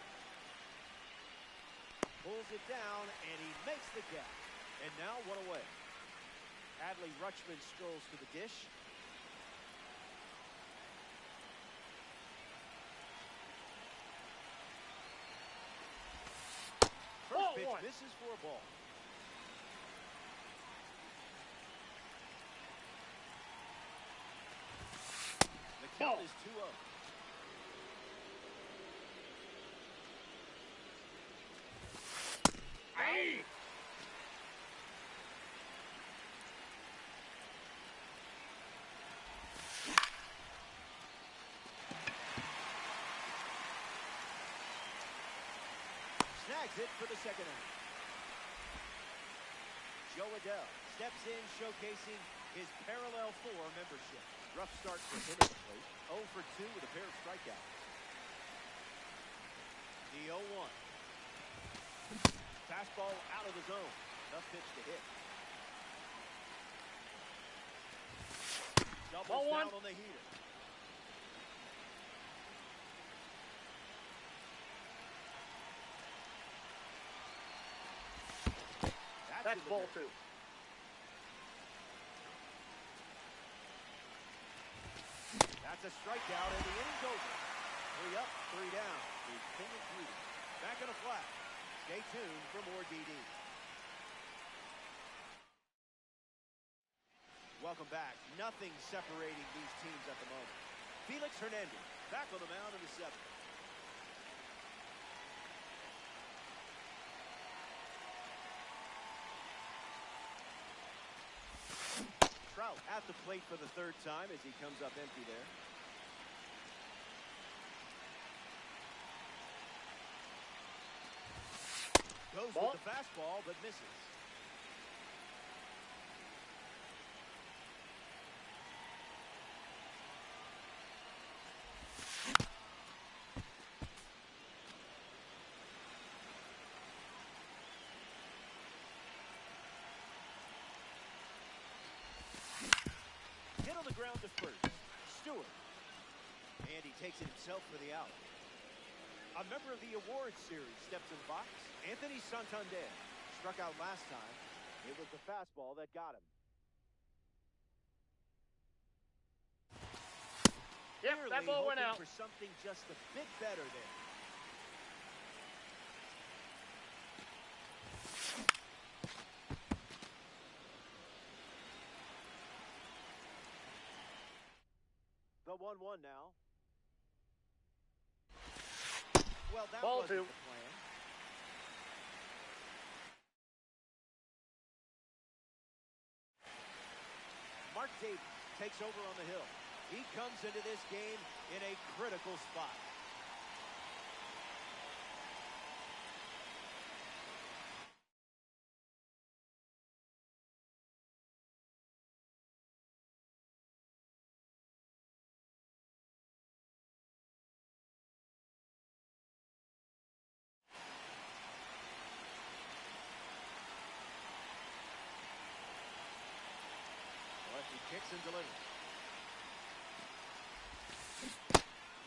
Pulls it down, and he makes the catch. And now one away. Adley Rutschman strolls to the dish. First pitch misses for a ball. The count is 2-0. Hey! Snags it for the second out. Joe Adele steps in, showcasing his parallel 4 membership. Rough start for him at the plate. 0 for 2 with a pair of strikeouts. The 0-1. Fastball out of the zone. Tough pitch to hit. Doubles down on the heater. That's ball 2. That's a strikeout, and the inning's over. 3 up, 3 down. The king of beauty. Back in a flat. Stay tuned for more DD. Welcome back. Nothing separating these teams at the moment. Felix Hernandez back on the mound in the 7th. Trout at the plate for the 3rd time as he comes up empty there. Goes with the fastball, but misses. Hit on the ground to first. Stewart. And he takes it himself for the out. A member of the awards series steps in the box. Anthony Santander struck out last time. It was the fastball that got him. Yep, that ball went out. For something just a bit better there. The 1-1 now. Well, that ball wasn't 2. the plan. Mark Davis takes over on the hill. He comes into this game in a critical spot. He kicks and delivers.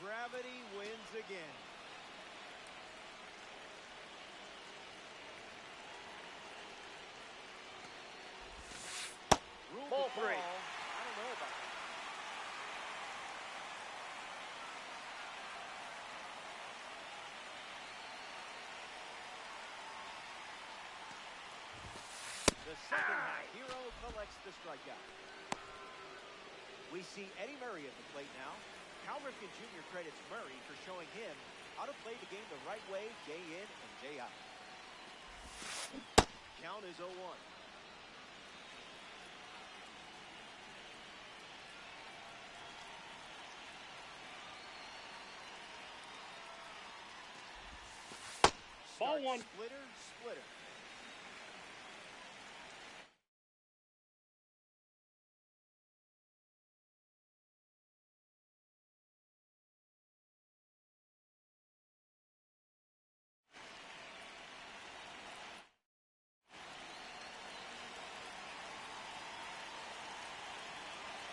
Gravity wins again. Ball 3. I don't know about that. The second half hero collects the strikeout. We see Eddie Murray at the plate now. Cal Ripken Jr. credits Murray for showing him how to play the game the right way day in and day out. Count is 0-1. Ball 1. Splitter, splitter.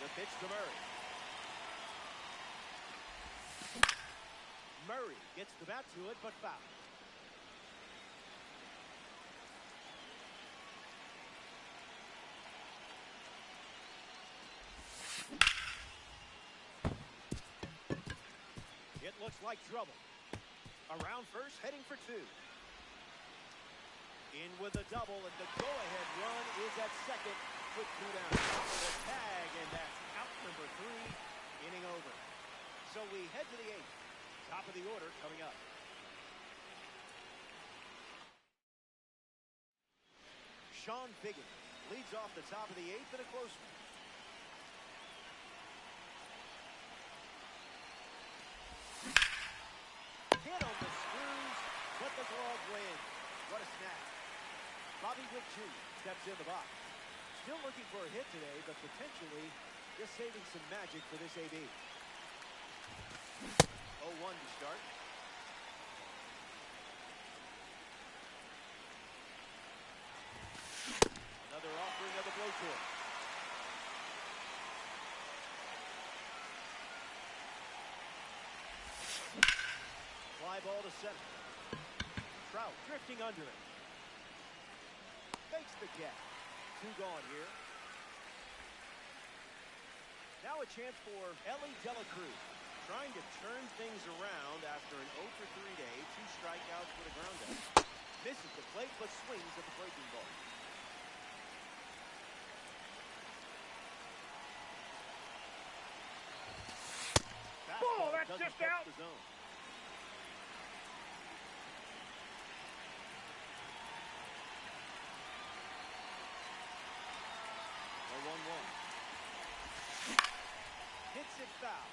The pitch to Murray. Murray gets the bat to it, but foul. It looks like trouble. Around first, heading for two. In with a double, and the go-ahead run is at second with two down. The tag, and that's out number 3, inning over. So we head to the 8th. Top of the order coming up. Sean Figgin leads off the top of the 8th in a close one. Hit on the screws, but the glove wins. What a snap. Bobby Witt Jr. steps in the box. Still looking for a hit today, but potentially just saving some magic for this AB. 0-1 to start. Another offering of the blowtorch. Fly ball to center. Trout drifting under it. Makes the catch. 2 gone here. Now a chance for Elly De La Cruz. Trying to turn things around after an 0 for 3 day. 2 strikeouts with a groundout. Misses the plate but swings at the breaking ball. Ball, that's just out. The zone. A 1-1. Hits it foul.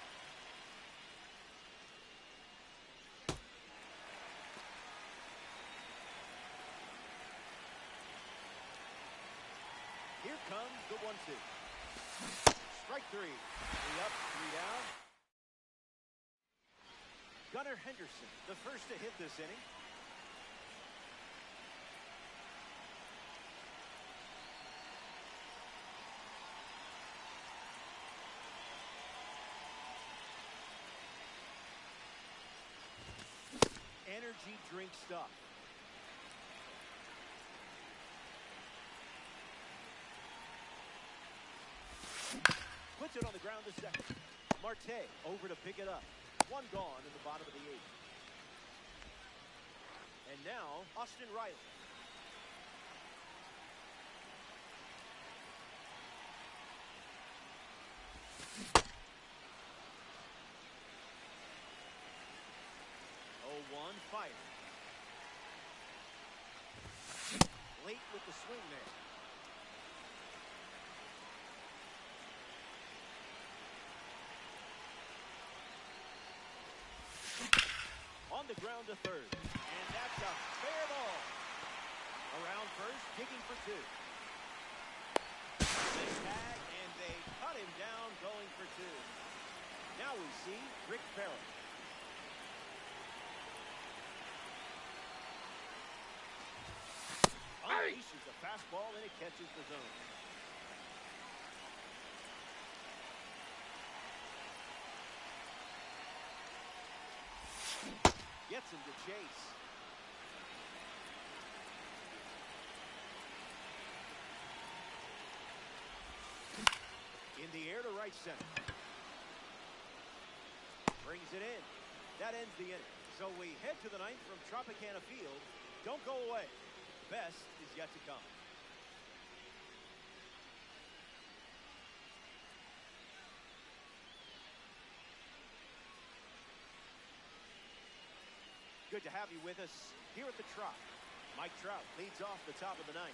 Here comes the 1-2. Strike 3. 3 up, 3 down. Gunnar Henderson, the first to hit this inning. Energy drink stuff. Puts it on the ground to second. Marte over to pick it up. 1 gone in the bottom of the 8th. And now, Austin Riley. Fire. Late with the swing there. On the ground to third. And that's a fair ball. Around first, digging for 2. They tag, and they cut him down going for 2. Now we see Rick Barrett. Unleashes a fastball, and it catches the zone. Gets him to chase. In the air to right center. Brings it in. That ends the inning. So we head to the 9th from Tropicana Field. Don't go away. Best is yet to come. Good to have you with us here at the Trop. Mike Trout leads off the top of the 9th.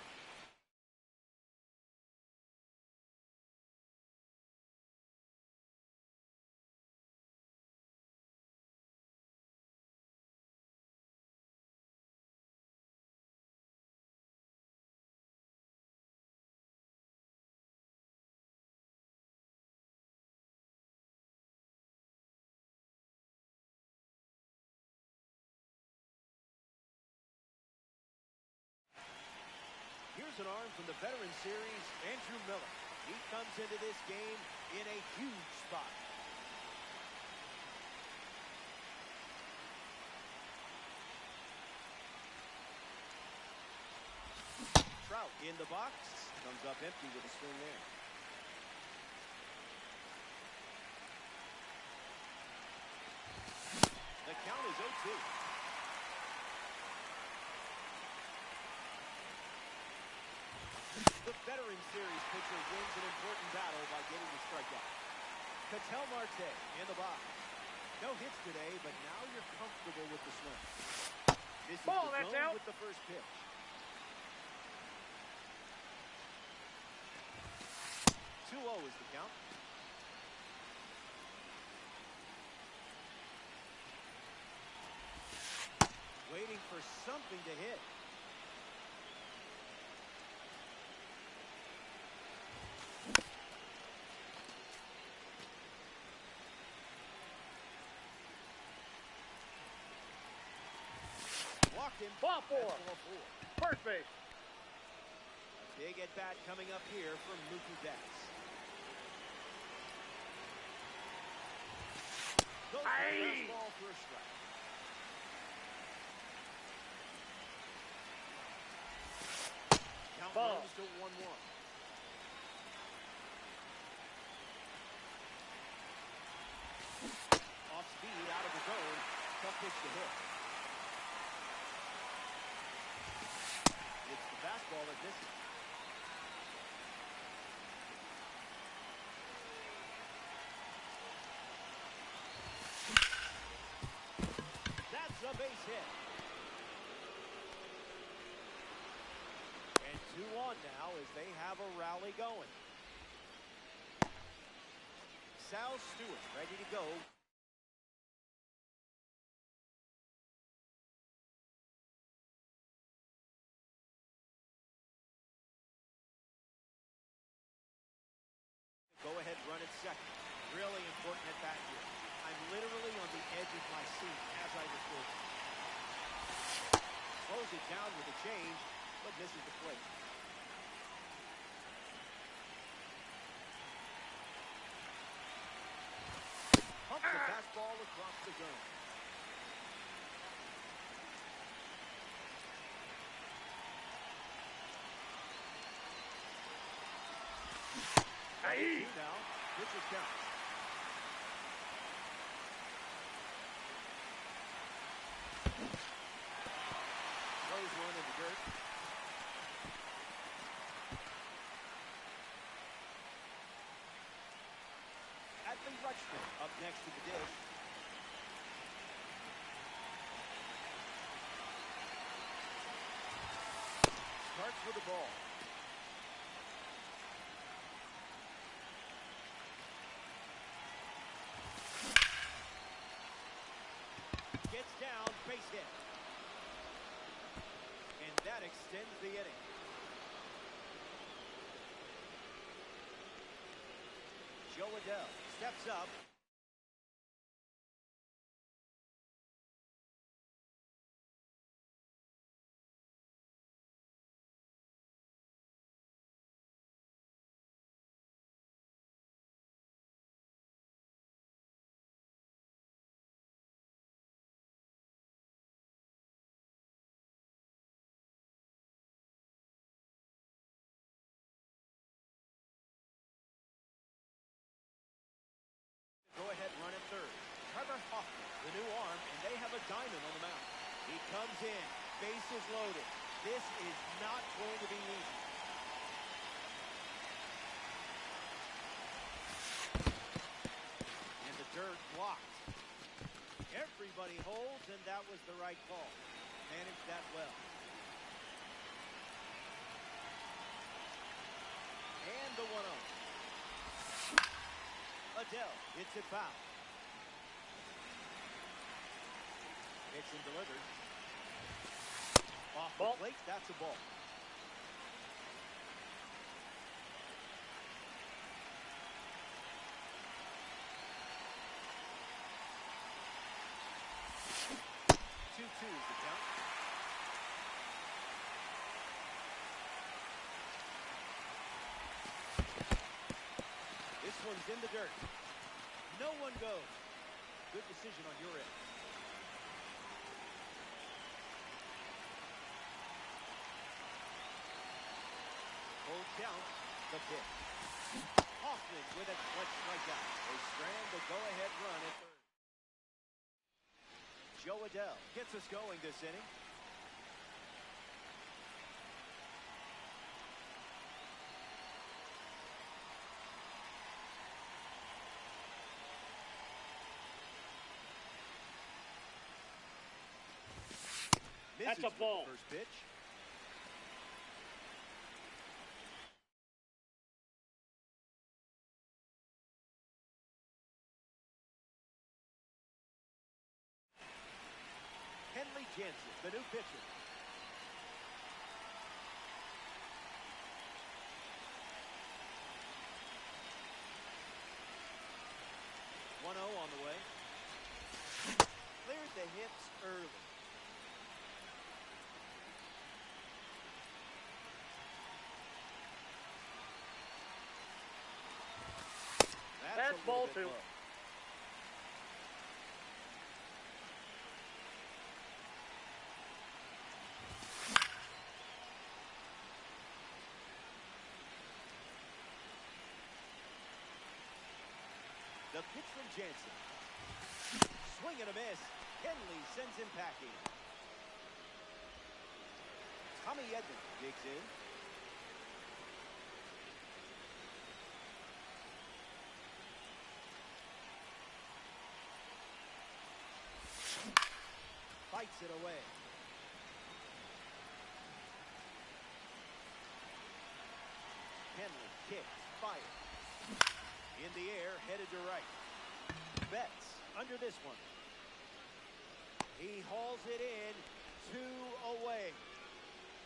Here's an arm from the veteran series, Andrew Miller. He comes into this game in a huge spot. in the box. Comes up empty with a swing there. The count is 0-2. The veteran series pitcher wins an important battle by getting the strikeout. Ketel Marte in the box. No hits today, but now you're comfortable with the swing. This is Ball, the that's zone out. with the first pitch. 2-0 is the count. Waiting for something to hit. Walked him. Ball four. That's ball 4. First base. A big at bat coming up here from Mookie Betts. Goes for the fastball for a strike. Count Ball. runs to 1-1. Off speed, out of the zone. Tough pitch to hit. It's the fastball that misses. That's a base hit. And 2-1 now as they have a rally going. Sal Stewart ready to go. Go ahead, run at second. Really important at bat here. I'm literally on the edge of my seat as I record. Slows it down with a change, but misses the plate. Pumps the fastball across the zone. Aye. Now, pitcher's count. Throws one in the dirt. Adley Rutschman up next to the dish. Starts with the ball. Gets down, base hit. And that extends the inning. Joe Adell steps up. Go ahead, run at third. Trevor Hoffman, the new arm, and they have a diamond on the mound. He comes in, bases loaded. This is not going to be easy. And the dirt blocked. Everybody holds, and that was the right call. Managed that well. And the 1-0. Adell hits it foul. It's delivered. Off the plate, that's a ball. Two twos the count. This one's in the dirt. No one goes. Good decision on your end. The pitch. Hoffman with a clutch strikeout. They strand the go-ahead run at third. Joe Adell gets us going this inning. That's a ball. First pitch. Kenley Jansen, the new pitcher. On the way. Cleared the hips early. That's ball two. The pitch from Jansen. Swing and a miss. Kenley sends him packing. Tommy Edman digs in. Fights it away. Kenley kicks, fires. In the air, headed to right. Betts under this one. He hauls it in, 2 away.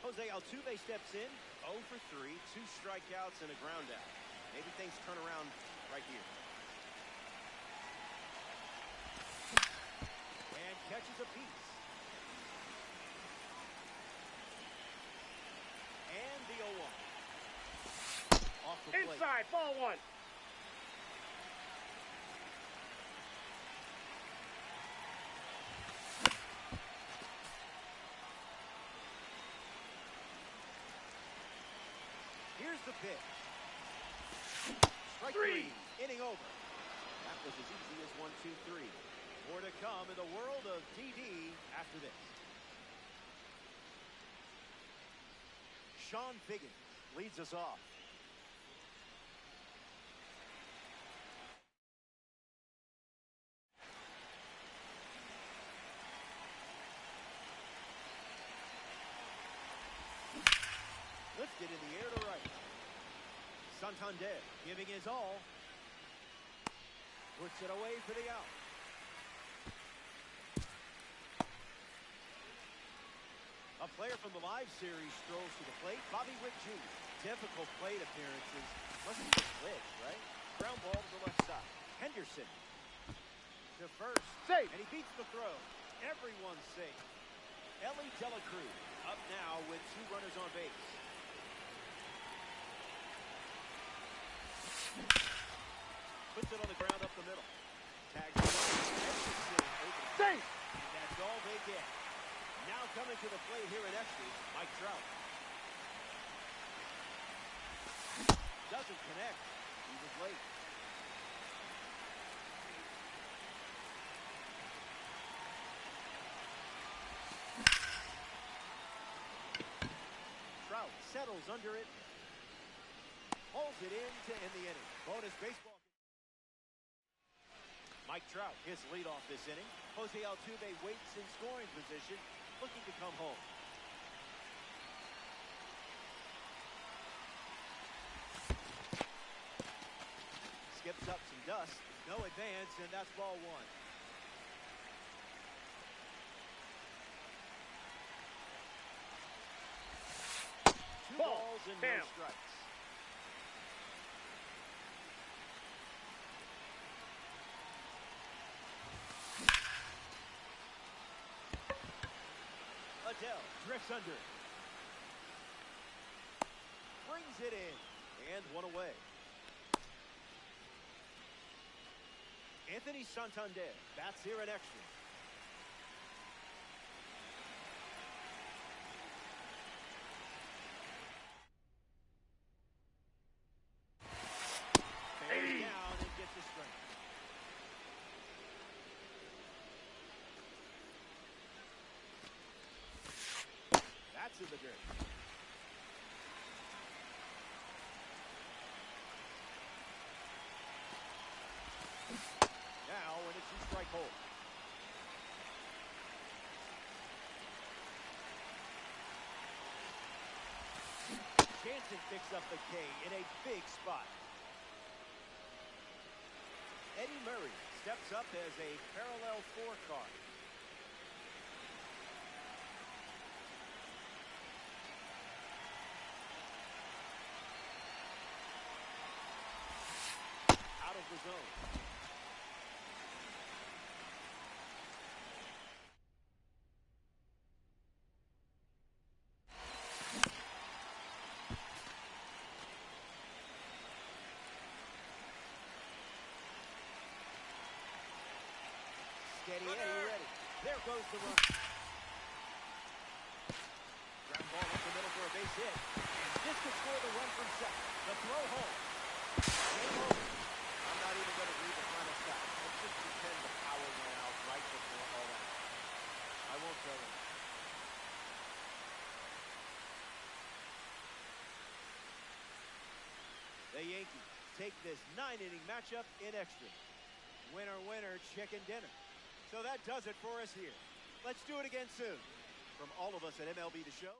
Jose Altuve steps in, 0 for 3, 2 strikeouts and a ground out. Maybe things turn around right here. And catches a piece. And the 0-1. Off the plate. Inside, ball one. Here's the pitch. Strike three. Inning over. That was as easy as 1, 2, 3. More to come in the world of DD after this. Sean Figgins leads us off. Lifted in the air to right. Santander giving his all. Puts it away for the out. A player from the live series strolls to the plate. Bobby Witt Jr. Difficult plate appearances. Must be a glitch, right? Ground ball to the left side. Henderson to first. Safe. And he beats the throw. Everyone's safe. Elly De La Cruz up now with 2 runners on base. Puts it on the ground up the middle. Tags safe. And that's all they get. Now coming to the plate here at Extra, Mike Trout. Doesn't connect. He was late. Trout settles under it. Pulls it in to end the inning. Bonus baseball. Mike Trout, his leadoff this inning. Jose Altuve waits in scoring position, looking to come home. Skips up some dust. No advance, and that's ball 1. Two balls and no strikes. Adell drifts under it. Brings it in. And 1 away. Anthony Santander bats here at Extra. boots in the dirt. Now when it's two-strike hold. Jansen picks up the K in a big spot. Eddie Murray steps up as a parallel four card. Out of the zone. Steady Eddie ready. There goes the run. Ground ball up the middle for a base hit. And this could score the run from second. The throw home. Game over. I'm not even going to read the final stat. Let's just pretend the power went out right before all that. I won't tell them. The Yankees take this 9-inning matchup in extra. Winner, winner, chicken dinner. So that does it for us here. Let's do it again soon. From all of us at MLB The Show.